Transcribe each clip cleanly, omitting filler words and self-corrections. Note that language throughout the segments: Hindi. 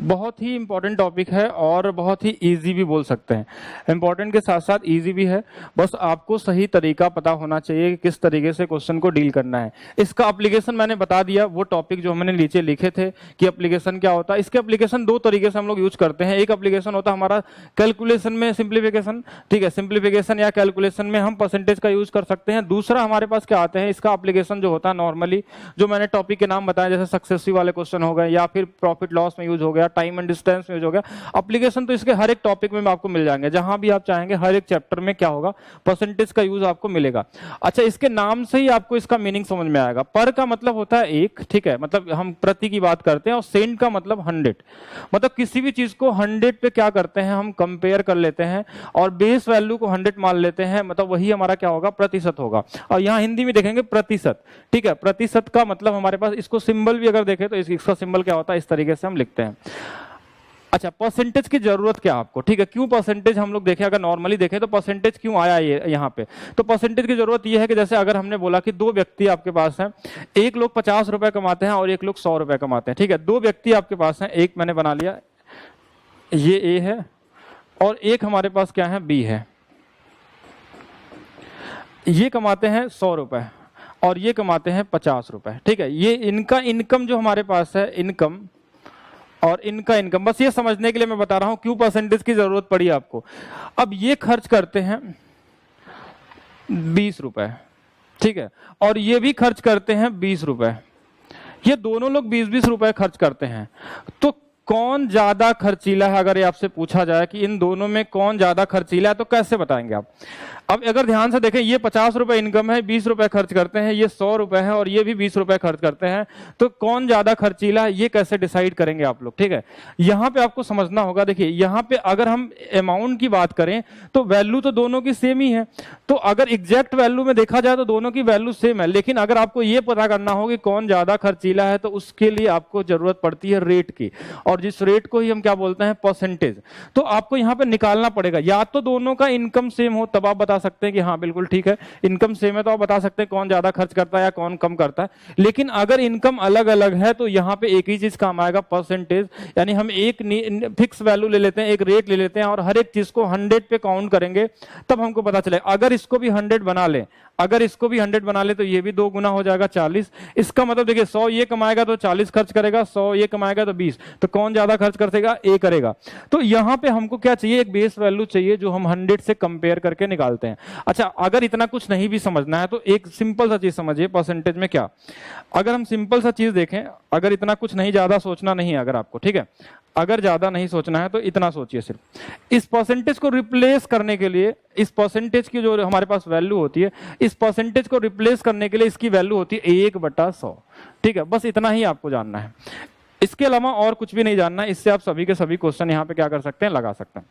बहुत ही इंपॉर्टेंट टॉपिक है और बहुत ही इजी भी बोल सकते हैं। इंपॉर्टेंट के साथ साथ इजी भी है, बस आपको सही तरीका पता होना चाहिए कि किस तरीके से क्वेश्चन को डील करना है। इसका एप्लीकेशन मैंने बता दिया, वो टॉपिक जो हमने नीचे लिखे थे कि एप्लीकेशन क्या होता है। इसके एप्लीकेशन दो तरीके से हम लोग यूज करते हैं। एक एप्लीकेशन होता है हमारा कैलकुलेशन में सिंप्लीफिकेशन, ठीक है, सिंप्लीफिकेशन या कैलकुलेशन में हम परसेंटेज का यूज कर सकते हैं। दूसरा हमारे पास क्या आते हैं, इसका एप्लीकेशन जो होता है नॉर्मली जो मैंने टॉपिक के नाम बताया, जैसे सक्सेसिव वाले क्वेश्चन हो गए या फिर प्रॉफिट लॉस में यूज हो गया, टाइम एंड डिस्टेंस में यूज हो गया। एप्लीकेशन तो इसके हर एक टॉपिक में आपको मिल जाएंगे, जहां भी आप चाहेंगे हर एक चैप्टर में क्या होगा, परसेंटेज का यूज आपको मिलेगा। अच्छा, इसके नाम से ही आपको इसका मीनिंग समझ में आएगा। पर का मतलब होता है एक, ठीक है, मतलब हम प्रति की बात करते हैं, और सेंट का मतलब 100, मतलब किसी भी चीज को 100 पे क्या करते हैं, हम कंपेयर कर लेते हैं और बेस वैल्यू को 100 मान लेते हैं, मतलब वही हमारा क्या होगा, प्रतिशत होगा। और यहां हिंदी में देखेंगे प्रतिशत, ठीक है, प्रतिशत का मतलब हमारे पास, इसको सिंबल भी अगर देखें तो इसका सिंबल क्या होता है, इस तरीके से हम लिखते हैं। अच्छा, परसेंटेज की जरूरत क्या आपको, ठीक है, क्यों परसेंटेज हम लोग देखें, अगर नॉर्मली देखें तो परसेंटेज क्यों आया ये यहाँ पे, तो परसेंटेज की जरूरत ये है कि जैसे अगर हमने बोला कि दो व्यक्ति आपके पास हैं, एक लोग 50 रुपए कमाते हैं और एक लोग 100 रुपए कमाते हैं, ठीक है, दो व्यक्ति आपके पास हैं, एक मैंने बना लिया, ये ए है और एक हमारे पास क्या है, बी है। ये कमाते हैं 100 रुपए और ये कमाते हैं 50 रुपए, ठीक है। ये इनका इनकम जो हमारे पास है, इनकम और इनका इनकम, बस ये समझने के लिए मैं बता रहा हूं क्यों परसेंटेज की जरूरत पड़ी आपको। अब ये खर्च करते हैं 20 रुपए, ठीक है, और ये भी खर्च करते हैं 20 रुपए, ये दोनों लोग 20-20 रुपए खर्च करते हैं। तो कौन ज्यादा खर्चीला है, अगर ये आपसे पूछा जाए कि इन दोनों में कौन ज्यादा खर्चीला है, तो कैसे बताएंगे आप? अब अगर ध्यान से देखें, ये 50 रुपए इनकम है, 20 रुपए खर्च करते हैं, ये 100 रुपए है और ये भी 20 रुपए खर्च करते हैं, तो कौन ज्यादा खर्चीला है, ये कैसे डिसाइड करेंगे आप लोग, ठीक है। यहां पे आपको समझना होगा, देखिए यहां पे अगर हम अमाउंट की बात करें तो वैल्यू तो दोनों की सेम ही है, तो अगर एग्जैक्ट वैल्यू में देखा जाए तो दोनों की वैल्यू सेम है, लेकिन अगर आपको ये पता करना हो कि कौन ज्यादा खर्चीला है, तो उसके लिए आपको जरूरत पड़ती है रेट की, और जिस रेट को ही हम क्या बोलते हैं, परसेंटेज। तो आपको यहां पे निकालना पड़ेगा, या तो दोनों का इनकम सेम हो तब आप बता सकते हैं कि हाँ बिल्कुल ठीक है, इनकम सेम है तो आप बता सकते हैं कौन ज्यादा खर्च करता है या कौन कम करता है। लेकिन अगर इनकम अलग अलग है तो यहां पे एक ही चीज काम आएगा, परसेंटेज, यानी हम एक फिक्स वैल्यू ले लेते हैं, एक रेट ले लेते हैं और हर एक चीज को 100 पे काउंट करेंगे, तब हमको पता चलेगा। अगर इसको भी 100 बना ले, अगर इसको भी 100 बना ले तो ये भी 2 गुना हो जाएगा 40। इसका मतलब देखिए 100 ये कमाएगा तो 40 खर्च करेगा, 100 ये कमाएगा तो 20, तो कौन ज्यादा खर्च करेगा, ए करेगा। तो यहां पे हमको क्या चाहिए, एक बेस वैल्यू चाहिए जो हम 100 से कंपेयर करके निकालते हैं। अच्छा, अगर इतना कुछ नहीं भी समझना है तो एक सिंपल सा चीज समझिए, परसेंटेज में क्या, अगर हम सिंपल सा चीज देखें, अगर इतना कुछ नहीं, ज्यादा सोचना नहीं है अगर आपको, ठीक है, अगर ज्यादा नहीं सोचना है तो इतना सोचिए, सिर्फ इस परसेंटेज को रिप्लेस करने के लिए, इस परसेंटेज की जो हमारे पास वैल्यू होती है, इस परसेंटेज को रिप्लेस करने के लिए इसकी वैल्यू होती है 1/100, ठीक है, बस इतना ही आपको जानना है, इसके अलावा और कुछ भी नहीं जानना है। इससे आप सभी के सभी क्वेश्चन यहाँ पे क्या कर सकते हैं, लगा सकते हैं।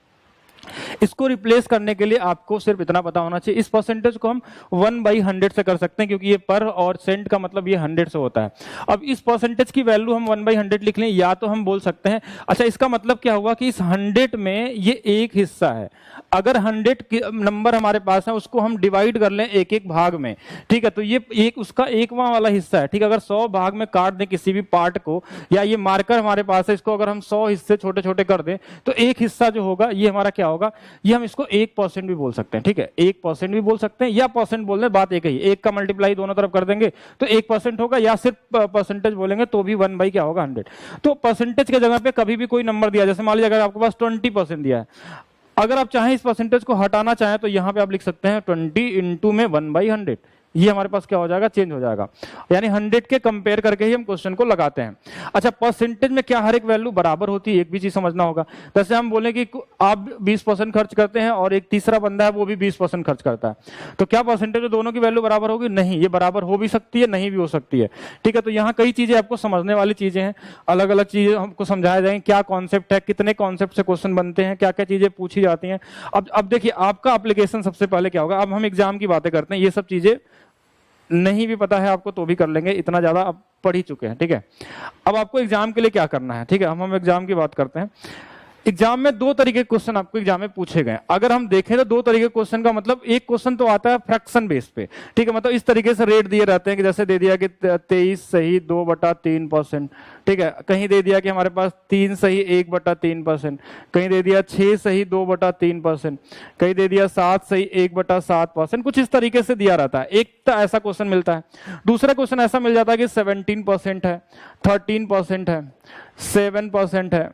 इसको रिप्लेस करने के लिए आपको सिर्फ इतना पता होना चाहिए, इस परसेंटेज को हम 1/100 से कर सकते हैं, क्योंकि ये पर और सेंट का मतलब ये 100 से होता है। अब इस परसेंटेज की वैल्यू हम 1/100 लिख लें, या तो हम बोल सकते हैं, अच्छा इसका मतलब क्या हुआ कि इस 100 में ये एक हिस्सा है, अगर 100 नंबर हमारे पास है उसको हम डिवाइड कर लें एक एक भाग में, ठीक है, तो ये एक उसका 1वां वाला हिस्सा है, ठीक है। अगर 100 भाग में काट दें किसी भी पार्ट को, या ये मार्कर हमारे पास है, इसको अगर हम 100 हिस्से छोटे छोटे कर दें तो एक हिस्सा जो होगा ये हमारा क्या होगा, ये हम इसको 1% भी बोल सकते हैं, ठीक है, 1% भी बोल सकते हैं या परसेंट बोल दें, बात एक ही, एक का मल्टीप्लाई दोनों तरफ कर देंगे तो 1% होगा, या सिर्फ परसेंटेज बोलेंगे तो भी 1 क्या होगा, 100। तो परसेंटेज के जगह पे कभी भी कोई नंबर दिया, जैसे मान लीजिए अगर आपके पास 20% दिया है, अगर आप चाहें इस परसेंटेज को हटाना चाहें तो यहां पे आप लिख सकते हैं 20 इंटू में 1/100, ये हमारे पास क्या हो जाएगा, चेंज हो जाएगा, यानी 100 के कंपेयर करके ही हम क्वेश्चन को लगाते हैं। अच्छा, परसेंटेज में क्या हर एक वैल्यू बराबर होती है, एक भी चीज समझना होगा। जैसे हम बोले कि आप 20% खर्च करते हैं और एक तीसरा बंदा है वो भी 20% खर्च करता है, तो क्या परसेंटेज में दोनों की वैल्यू बराबर होगी? नहीं, ये बराबर हो भी सकती है, नहीं भी हो सकती है, ठीक है। तो यहाँ कई चीजें आपको समझने वाली चीजें हैं, अलग अलग चीजें हमको समझाया जाएंगे, क्या कॉन्सेप्ट है, कितने कॉन्सेप्ट से क्वेश्चन बनते हैं, क्या क्या चीजें पूछी जाती हैं। अब देखिए आपका एप्लीकेशन सबसे पहले क्या होगा, अब हम एग्जाम की बातें करते हैं, ये सब चीजें नहीं भी पता है आपको तो भी कर लेंगे, इतना ज्यादा आप पढ़ ही चुके हैं, ठीक है। अब आपको एग्जाम के लिए क्या करना है, ठीक है, हम एग्जाम की बात करते हैं। एग्जाम में दो तरीके के क्वेश्चन आपको एग्जाम में पूछे गए। अगर हम देखें तो दो तरीके के क्वेश्चन का मतलब, एक क्वेश्चन तो आता है फ्रैक्शन बेस पे, ठीक है, मतलब इस तरीके से रेट दिए रहते हैं कि जैसे दे दिया कि 23 सही 2/3%, ठीक है, कहीं दे दिया कि हमारे पास 3 सही 1/3%, कहीं दे दिया 6 सही 2/3%, कहीं दे दिया 7 सही 1/7%, कुछ इस तरीके से दिया रहता है। एक तो ऐसा क्वेश्चन मिलता है। दूसरा क्वेश्चन ऐसा मिल जाता है कि 17% है, 13% है, 7% है,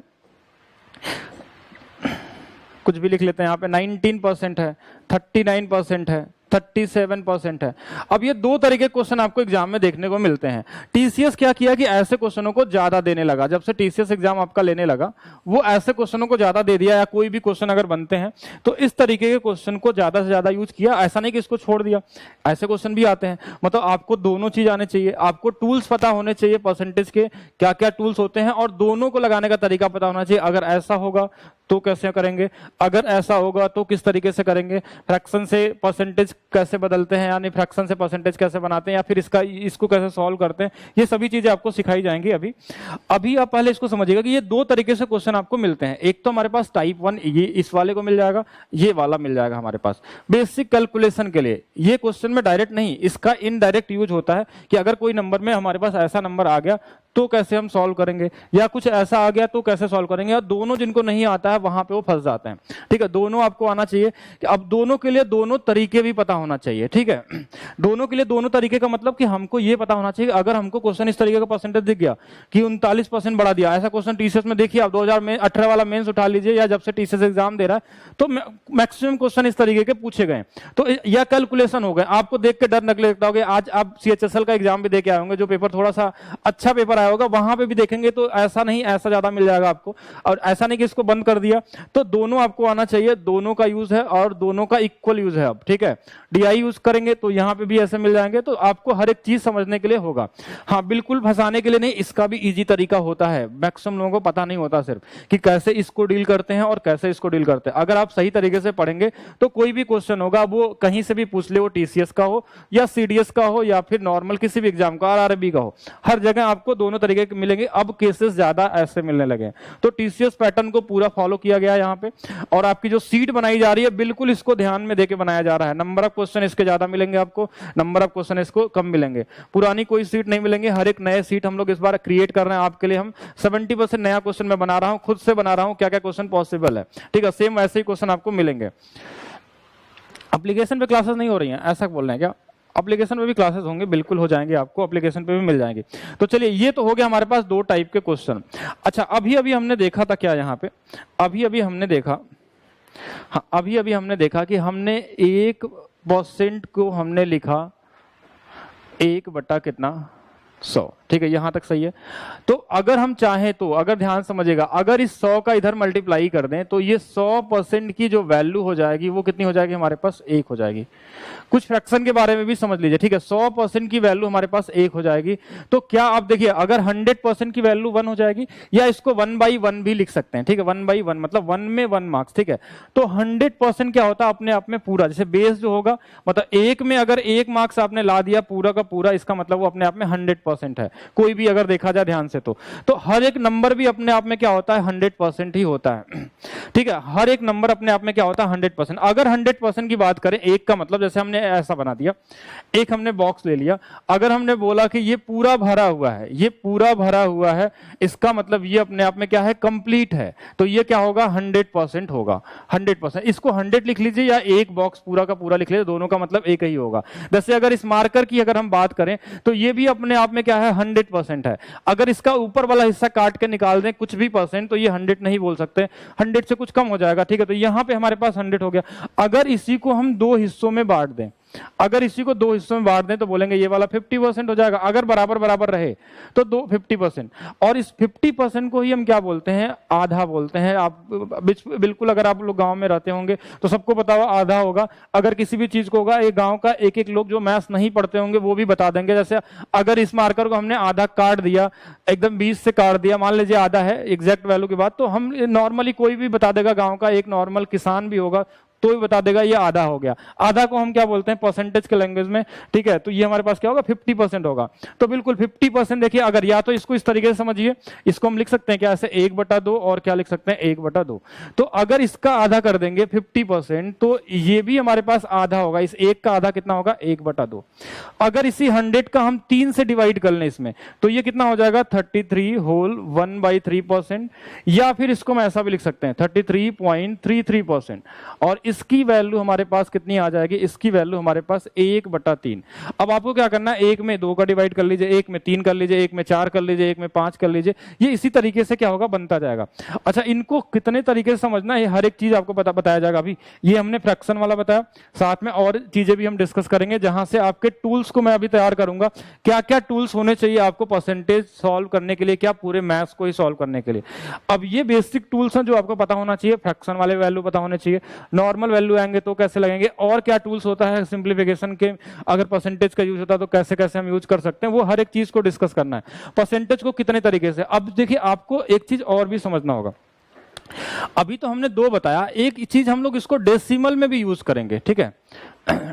कुछ भी लिख लेते हैं यहाँ पे, 19% है, 39% है, 37% है। अब ये दो तरीके के क्वेश्चन आपको एग्जाम में देखने को मिलते हैं। टीसीएस क्या किया कि ऐसे क्वेश्चनों को ज्यादा देने लगा। जब से टीसीएस एग्जाम आपका लेने लगा, वो ऐसे क्वेश्चनों को ज्यादा दे दिया, या कोई भी क्वेश्चन अगर बनते हैं तो इस तरीके के क्वेश्चन को ज्यादा से ज्यादा यूज किया। ऐसा नहीं कि इसको छोड़ दिया, ऐसे क्वेश्चन भी आते हैं। मतलब आपको दोनों चीज आने चाहिए, आपको टूल्स पता होने चाहिए परसेंटेज के, क्या क्या टूल्स होते हैं, और दोनों को लगाने का तरीका पता होना चाहिए। अगर ऐसा होगा तो कैसे करेंगे, अगर ऐसा होगा तो किस तरीके से करेंगे, फ्रैक्शन से परसेंटेज कैसे बदलते हैं, यानी फ्रैक्शन से परसेंटेज कैसे बनाते हैं, या फिर इसको कैसे सॉल्व करते हैं, ये सभी चीजें आपको सिखाई जाएंगी। अभी आप पहले इसको समझिएगा कि ये दो तरीके से क्वेश्चन आपको मिलते हैं। एक तो हमारे पास टाइप 1, ये इस वाले को मिल जाएगा, ये वाला मिल जाएगा हमारे पास बेसिक कैलकुलेशन के लिए। ये क्वेश्चन में डायरेक्ट नहीं, इसका इनडायरेक्ट यूज होता है कि अगर कोई नंबर में हमारे पास ऐसा नंबर आ गया तो कैसे हम सॉल्व करेंगे, या कुछ ऐसा आ गया तो कैसे सॉल्व करेंगे। और दोनों जिनको नहीं आता है वहां पे वो फंस जाते हैं, ठीक है। दोनों आपको आना चाहिए कि अब दोनों के लिए दोनों तरीके भी पता होना चाहिए, ठीक है। दोनों के लिए दोनों तरीके का मतलब कि हमको ये पता होना चाहिए, अगर हमको क्वेश्चन इस तरीके का परसेंटेज दिख गया कि 39% बढ़ा दिया, ऐसा क्वेश्चन टीसीएस में देखिए आप 2018 वाला मेंस उठा लीजिए, या जब से टीसीएस एग्जाम दे रहा है तो मैक्सिमम क्वेश्चन इस तरीके के पूछे गए। तो यह कैलकुलेशन हो गए, आपको देख के डर निकले लगता होगा। आज आप सीएचएसएल का एग्जाम भी दे के आए होंगे, जो पेपर थोड़ा सा अच्छा पेपर आया होगा, वहां पे भी देखेंगे तो ऐसा नहीं, ऐसा ज्यादा मिल जाएगा आपको। और ऐसा नहीं कि इसको बंद कर दिया, तो दोनों आपको आना चाहिए, दोनों का यूज है और दोनों का इक्वल यूज है। अब ठीक है, डीआई यूज करेंगे तो यहां पे भी ऐसे मिल जाएंगे, तो आपको हर एक चीज समझने के लिए होगा। हाँ, बिल्कुल फंसाने के लिए नहीं, इसका भी इजी तरीका होता है। मैक्सिमम लोगों को पता नहीं होता सिर्फ कि कैसे इसको डील करते हैं और कैसे इसको डील करते हैं। अगर आप सही तरीके से पढ़ेंगे तो कोई भी क्वेश्चन होगा वो कहीं से भी पूछ ले, वो टीसीएस का हो या सीडीएस का हो या फिर नॉर्मल किसी भी एग्जाम का, आरआरबी का हो, हर जगह आपको दोनों तरीके के मिलेंगे। अब केसेस ज्यादा ऐसे मिलने लगे हैं, तो टीसीएस पैटर्न को पूरा फॉलो किया गया यहाँ पे। और आपकी जो सीट बनाई जा रही है, बिल्कुल इसको ध्यान में देके बनाया जा रहा है। नंबर ऑफ क्वेश्चन इसके ज्यादा मिलेंगे आपको, नंबर ऑफ क्वेश्चन इसको कम मिलेंगे। पुरानी कोई सीट नहीं मिलेंगे, हर एक नए सीट हम लोग इस बार क्रिएट कर रहे हैं आपके लिए। हम 70% नया क्वेश्चन मैं बना रहा हूं, खुद से बना रहा हूं, क्या क्या क्वेश्चन पॉसिबल है, ठीक है। सेम वैसे ही क्वेश्चन आपको मिलेंगे। एप्लीकेशन पे क्लासेस नहीं हो रही हैं, ऐसा बोल रहे हैं क्या? एप्लीकेशन पे भी क्लासेस होंगे, बिल्कुल हो जाएंगे, आपको एप्लीकेशन पे भी मिल जाएंगे। तो चलिए, ये तो हो गया हमारे पास दो टाइप के क्वेश्चन। अच्छा, अभी अभी हमने देखा था क्या यहाँ पे, अभी अभी हमने देखा, हाँ, अभी अभी हमने देखा कि हमने 1% को हमने लिखा 1 बटा कितना 100, ठीक है, यहां तक सही है। तो अगर हम चाहें तो, अगर ध्यान समझिएगा, अगर इस 100 का इधर मल्टीप्लाई कर दें तो ये 100% की जो वैल्यू हो जाएगी वो कितनी हो जाएगी हमारे पास? 1 हो जाएगी। कुछ फ्रैक्शन के बारे में भी समझ लीजिए, ठीक है। 100% की वैल्यू हमारे पास 1 हो जाएगी। तो क्या आप देखिए, अगर 100% की वैल्यू 1 हो जाएगी, या इसको 1/1 भी लिख सकते हैं, ठीक है। 1/1 मतलब 1 में 1 मार्क्स, ठीक है। तो 100% क्या होता है अपने आप में पूरा, जैसे बेस जो होगा, मतलब 1 में अगर 1 मार्क्स आपने ला दिया पूरा का पूरा, इसका मतलब वो अपने आप में 100% है। कोई भी अगर देखा जाए ध्यान से तो हर एक नंबर भी अपने आप में क्या होता है? 100% ही होता है, ठीक है। हर एक नंबर अपने आप में क्या होता है? 100%। अगर 100% की बात करें, 1 का मतलब जैसे हमने ऐसा बना दिया, एक हमने बॉक्स ले लिया, अगर हमने बोला कि ये पूरा भरा हुआ है, ये पूरा भरा हुआ है, इसका मतलब ये अपने आप में क्या है? कंप्लीट है। तो ये क्या होगा? 100% होगा, 100%। इसको 100 लिख लीजिए या एक बॉक्स पूरा का पूरा लिख लीजिए, दोनों का मतलब एक ही होगा। जैसे अगर इस मार्कर की अगर हम बात करें तो ये भी अपने आप में क्या है? 100% है। अगर इसका ऊपर वाला हिस्सा काट के निकाल दें कुछ भी परसेंट, तो ये 100 नहीं बोल सकते, 100 से कुछ कम हो जाएगा, ठीक है। तो यहां पे हमारे पास 100 हो गया। अगर इसी को हम 2 हिस्सों में बांट दें, अगर इसी को 2 हिस्सों में बांट दें तो बोलेंगे ये वाला 50% हो जाएगा। अगर बराबर बराबर रहे तो 50%। और इस 50% को ही हम क्या बोलते हैं? आधा बोलते हैं। आप बिल्कुल, अगर आप लोग गांव में रहते होंगे तो सबको पता होगा आधा होगा। अगर किसी भी चीज को होगा, एक गांव का एक एक लोग जो मैथ्स नहीं पढ़ते होंगे वो भी बता देंगे। जैसे अगर इस मार्कर को हमने आधा काट दिया, एकदम 20 से काट दिया, मान लीजिए आधा है एग्जैक्ट वैल्यू के बाद, तो हम नॉर्मली कोई भी बता देगा, गाँव का एक नॉर्मल किसान भी होगा तो भी बता देगा ये आधा हो गया। आधा को हम क्या बोलते हैं परसेंटेज के लैंग्वेज में, ठीक है। तो ये हमारे पास क्या होगा 50% होगा। तो बिल्कुल 50% देखिए, अगर या तो इसको इस तरीके से समझिए, इसको हम लिख सकते हैं क्या ऐसे 1/2 और क्या लिख सकते हैं 1/2। तो अगर इसका आधा कर देंगे 50% तो ये भी हमारे पास आधा होगा। इस एक का आधा कितना होगा 1/2। अगर इसी 100 का हम 3 से डिवाइड कर लें इसमें तो ये कितना हो जाएगा 33 होल 1/3%, या फिर इसको मैं ऐसा भी लिख सकते हैं 33.33%। और इसकी वैल्यू हमारे पास कितनी आ जाएगी, इसकी वैल्यू हमारे पास 1/3। अब आपको क्या करना है, एक में 2 का डिवाइड कर लीजिए, एक में 3 कर लीजिए, एक में 4 कर लीजिए, एक में 5 कर लीजिए, ये इसी तरीके से क्या होगा बनता जाएगा। अच्छा, इनको कितने तरीके से समझना है, हर एक चीज आपको बताया जाएगा। अभी ये हमने फ्रैक्शन वाला बताया, साथ में और चीजें भी हम डिस्कस करेंगे, जहां से आपके टूल्स को मैं अभी तैयार करूंगा। क्या क्या टूल्स होने चाहिए आपको परसेंटेज सॉल्व करने के लिए, क्या पूरे मैथ्स को ही सॉल्व करने के लिए। अब ये बेसिक टूल्स हैं जो आपको पता होना चाहिए। फ्रैक्शन वाले वैल्यू पता होने चाहिए, नॉर्मल वैल्यू आएंगे तो कैसे लगेंगे, और क्या टूल्स होता है सिंप्लीफिकेशन के, अगर परसेंटेज का यूज होता है तो कैसे कैसे हम यूज कर सकते हैं, वो हर एक चीज को डिस्कस करना है। परसेंटेज को कितने तरीके से। अब देखिए आपको एक चीज और भी समझना होगा। अभी तो हमने 2 बताया, एक चीज हम लोग इसको डेसिमल में भी यूज करेंगे, ठीक है।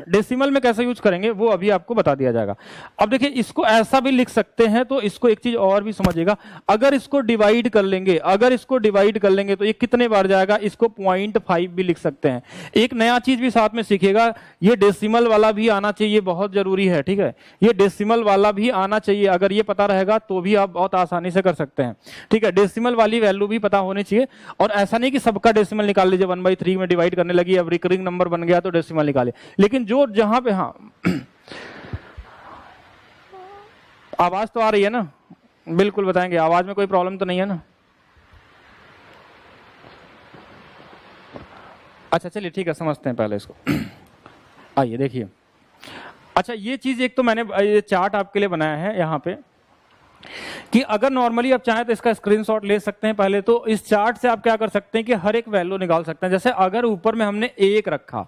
डेसिमल में कैसे यूज करेंगे वो अभी आपको बता दिया जाएगा। अब देखिए इसको ऐसा भी लिख सकते हैं, तो इसको एक चीज और भी समझिएगा, अगर इसको डिवाइड कर लेंगे, तो ये कितने बार जाएगा, इसको 0.5 भी लिख सकते हैं। एक नया चीज भी साथ में सीखिएगा, ये डेसिमल वाला भी आना चाहिए, बहुत जरूरी है, ठीक है। ये डेसिमल वाला भी आना चाहिए, अगर ये पता रहेगा तो भी आप बहुत आसानी से कर सकते हैं, ठीक है। डेसिमल वाली वैल्यू भी पता होनी चाहिए, और ऐसा नहीं कि सबका डेसिमल निकाल लीजिए, 1/3 में डिवाइड करने लगी, अब रिकरिंग नंबर बन गया तो डेसिमल निकाले। लेकिन जो जहां पे, हाँ आवाज तो आ रही है ना, बिल्कुल बताएंगे, आवाज में कोई प्रॉब्लम तो नहीं है ना। अच्छा चलिए ठीक है, समझते हैं पहले इसको। आइए देखिए, अच्छा ये चीज एक तो मैंने ये चार्ट आपके लिए बनाया है यहाँ पे, कि अगर नॉर्मली आप चाहें तो इसका स्क्रीनशॉट ले सकते हैं। पहले तो इस चार्ट से आप क्या कर सकते हैं कि हर एक वैल्यू निकाल सकते हैं। जैसे अगर ऊपर में हमने 1 रखा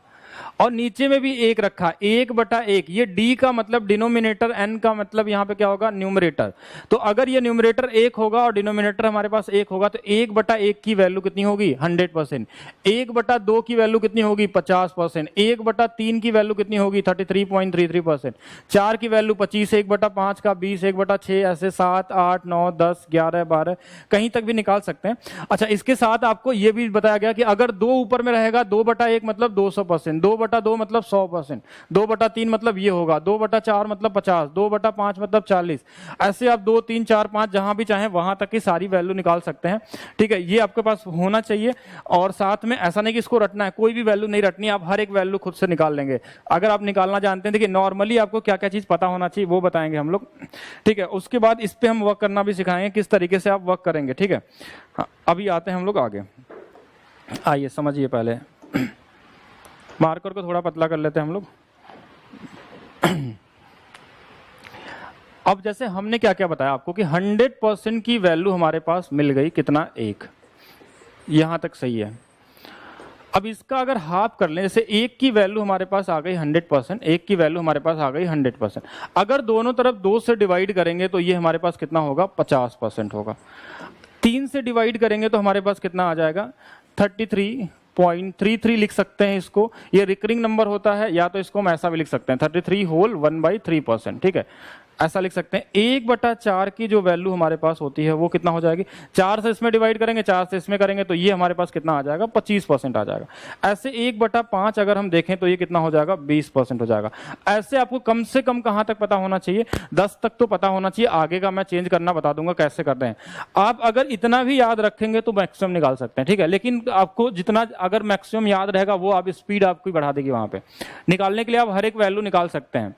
और नीचे में भी 1 रखा, 1/1, ये d का मतलब डिनोमिनेटर, n का मतलब यहाँ पे क्या होगा न्यूमरेटर। तो अगर ये न्यूमरेटर 1 होगा और डिनोमिनेटर हमारे पास 1 होगा तो 1/1 की वैल्यू कितनी होगी 100%, 1/2 की वैल्यू कितनी होगी 50%, 1/3 की वैल्यू कितनी होगी 33.33%, 4 की वैल्यू 25, 1/5 का 20, 1/6, ऐसे 7, 8, 9, 10, 11, 12 कहीं तक भी निकाल सकते हैं। अच्छा, इसके साथ आपको ये भी बताया गया कि अगर 2 ऊपर में रहेगा, 2/1 मतलब 200%, 2/2 मतलब 100%, 2/3 मतलब ये होगा, 2/4 मतलब 50, 2/5 मतलब 40, ऐसे आप 2, 3, 4, 5 जहां भी चाहें वहां तक की सारी वैल्यू निकाल सकते हैं, ठीक है। ये आपके पास होना चाहिए, और साथ में ऐसा नहीं कि इसको रटना है, कोई भी वैल्यू नहीं रटनी, आप हर एक वैल्यू खुद से निकाल लेंगे अगर आप निकालना जानते हैं। देखिए नॉर्मली आपको क्या क्या चीज पता होना चाहिए वो बताएंगे हम लोग, ठीक है। उसके बाद इस पे हम वर्क करना भी सिखाएंगे, किस तरीके से आप वर्क करेंगे, ठीक है। हाँ, अभी आते हैं हम लोग आगे। आइए समझिए, पहले मार्कर को थोड़ा पतला कर लेते हैं हम लोग। अब जैसे हमने क्या क्या बताया आपको कि 100% की वैल्यू हमारे पास मिल गई, कितना 1, यहां तक सही है। अब इसका अगर हाफ कर लें, जैसे 1 की वैल्यू हमारे पास आ गई 100%, 1 की वैल्यू हमारे पास आ गई 100%। अगर दोनों तरफ 2 से डिवाइड करेंगे तो ये हमारे पास कितना होगा 50% होगा। 3 से डिवाइड करेंगे तो हमारे पास कितना आ जाएगा 33.33 लिख सकते हैं इसको, ये रिकरिंग नंबर होता है, या तो इसको हम ऐसा भी लिख सकते हैं 33 होल 1/3%, ठीक है, ऐसा लिख सकते हैं। 1/4 की जो वैल्यू हमारे पास होती है वो कितना हो जाएगी, 4 से इसमें डिवाइड करेंगे, 4 से इसमें करेंगे तो ये हमारे पास कितना आ जाएगा 25% आ जाएगा। ऐसे 1/5 अगर हम देखें तो ये कितना हो जाएगा 20% हो जाएगा। ऐसे आपको कम से कम कहां तक पता होना चाहिए 10 तक तो पता होना चाहिए, आगे का मैं चेंज करना बता दूंगा कैसे करते हैं। आप अगर इतना भी याद रखेंगे तो मैक्सिमम निकाल सकते हैं, ठीक है। लेकिन आपको जितना अगर मैक्सिमम याद रहेगा वो आप स्पीड आपकी बढ़ा देगी, वहां पे निकालने के लिए आप हर एक वैल्यू निकाल सकते हैं।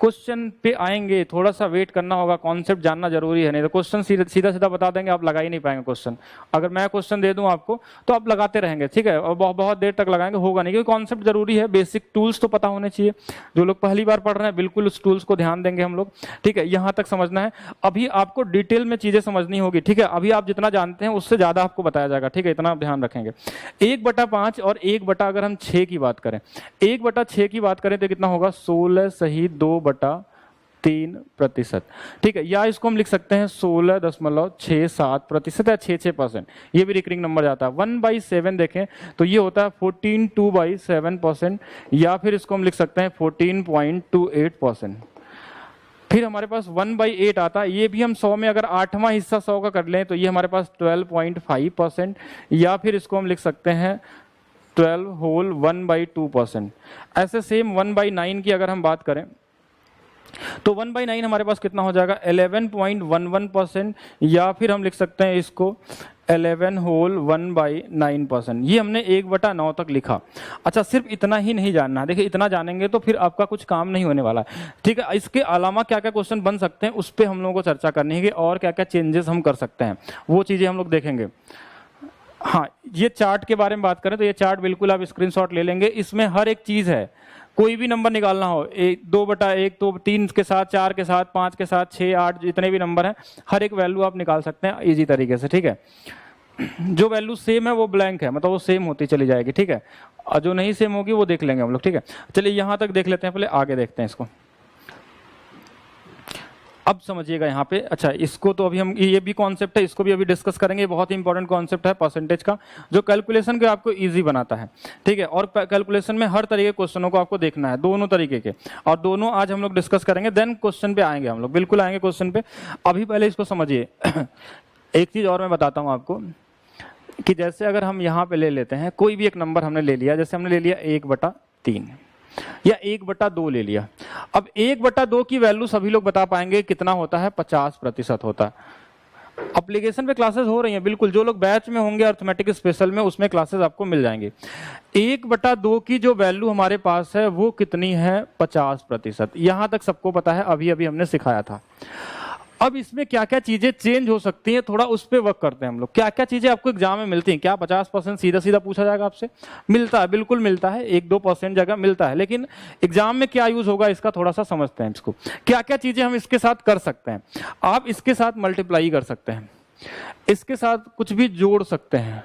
क्वेश्चन पे आएंगे, थोड़ा सा वेट करना होगा, कॉन्सेप्ट जानना जरूरी है, नहीं तो क्वेश्चन सीधा सीधा बता देंगे, आप लगा ही नहीं पाएंगे क्वेश्चन। अगर मैं क्वेश्चन दे दूं आपको तो आप लगाते रहेंगे, ठीक है, और बहुत देर तक लगाएंगे, होगा नहीं, क्योंकि कॉन्सेप्ट जरूरी है, बेसिक टूल्स तो पता होने चाहिए। जो लोग पहली बार पढ़ रहे हैं बिल्कुल उस टूल्स को ध्यान देंगे हम लोग, ठीक है, यहाँ तक समझना है। अभी आपको डिटेल में चीजें समझनी होगी, ठीक है, अभी आप जितना जानते हैं उससे ज्यादा आपको बताया जाएगा, ठीक है, इतना आप ध्यान रखेंगे। 1/5 और 1 अगर हम 6 की बात करें, 1/6 की बात करें तो कितना होगा 16 सही 2/5, 3%। ठीक है, या इसको हम लिख सकते हैं 16.67% या 66%, ये भी रिकरिंग नंबर जाता है। 1/7 देखें तो ये होता है 14.2/7%, या फिर इसको हम लिख सकते हैं 14.28%। फिर हमारे पास 1/8 आता है, ये भी हम 100 में अगर 8वां हिस्सा 100 का कर लें तो ये हमारे पास 12.5%, या फिर इसको हम लिख सकते हैं 12 होल 1/2%। ऐसे सेम 1/9 की अगर हम बात करें तो 1/9 हमारे पास कितना हो जाएगा 11.11%, या फिर हम लिख सकते हैं इसको 11 होल 1/9%। ये हमने 1/9 तक लिखा। अच्छा, सिर्फ इतना ही नहीं जानना, देखिए इतना जानेंगे तो फिर आपका कुछ काम नहीं होने वाला है। ठीक है, इसके अलावा क्या क्या क्वेश्चन बन सकते हैं उस पर हम लोगों को चर्चा करनी है कि और क्या क्या चेंजेस हम कर सकते हैं, वो चीजें हम लोग देखेंगे। हाँ, ये चार्ट के बारे में बात करें तो ये चार्ट बिल्कुल आप स्क्रीनशॉट ले लेंगे, इसमें हर एक चीज है। कोई भी नंबर निकालना हो, 2/1 तो 3 के साथ, 4 के साथ, 5 के साथ, 6, 8 जितने भी नंबर हैं, हर एक वैल्यू आप निकाल सकते हैं इजी तरीके से। ठीक है, जो वैल्यू सेम है वो ब्लैंक है, मतलब वो सेम होती चली जाएगी। ठीक है, और जो नहीं सेम होगी वो देख लेंगे हम लोग। ठीक है, चलिए यहां तक देख लेते हैं, पहले आगे देखते हैं इसको। अब समझिएगा यहाँ पे, अच्छा इसको तो अभी हम, ये भी कॉन्सेप्ट है, इसको भी अभी डिस्कस करेंगे। बहुत ही इंपॉर्टेंट कॉन्सेप्ट है परसेंटेज का, जो कैलकुलेशन को आपको इजी बनाता है। ठीक है, और कैलकुलेशन में हर तरीके के क्वेश्चनों को आपको देखना है, दोनों तरीके के, और दोनों आज हम लोग डिस्कस करेंगे। देन क्वेश्चन पे आएंगे हम लोग, बिल्कुल आएंगे क्वेश्चन पे। अभी पहले इसको समझिए। एक चीज और मैं बताता हूँ आपको कि जैसे अगर हम यहाँ पे ले लेते हैं, कोई भी एक नंबर हमने ले लिया, जैसे हमने ले लिया 1/3 या 1/2 ले लिया। अब 1/2 की वैल्यू सभी लोग बता पाएंगे कितना होता है, 50% होता है। एप्लीकेशन पे क्लासेस हो रही हैं, बिल्कुल जो लोग बैच में होंगे अर्थमेटिक स्पेशल में, उसमें क्लासेस आपको मिल जाएंगे। 1/2 की जो वैल्यू हमारे पास है वो कितनी है, 50%। यहां तक सबको पता है, अभी अभी हमने सिखाया था। अब इसमें क्या क्या चीजें चेंज हो सकती हैं, थोड़ा उस पर वर्क करते हैं हम लोग। क्या क्या चीजें आपको एग्जाम में मिलती हैं? क्या 50% सीधा सीधा पूछा जाएगा आपसे? मिलता है, बिल्कुल मिलता है, 1-2% जगह मिलता है, लेकिन एग्जाम में क्या यूज होगा इसका थोड़ा सा समझते हैं इसको। क्या क्या चीजें हम इसके साथ कर सकते हैं? आप इसके साथ मल्टीप्लाई कर सकते हैं, इसके साथ कुछ भी जोड़ सकते हैं,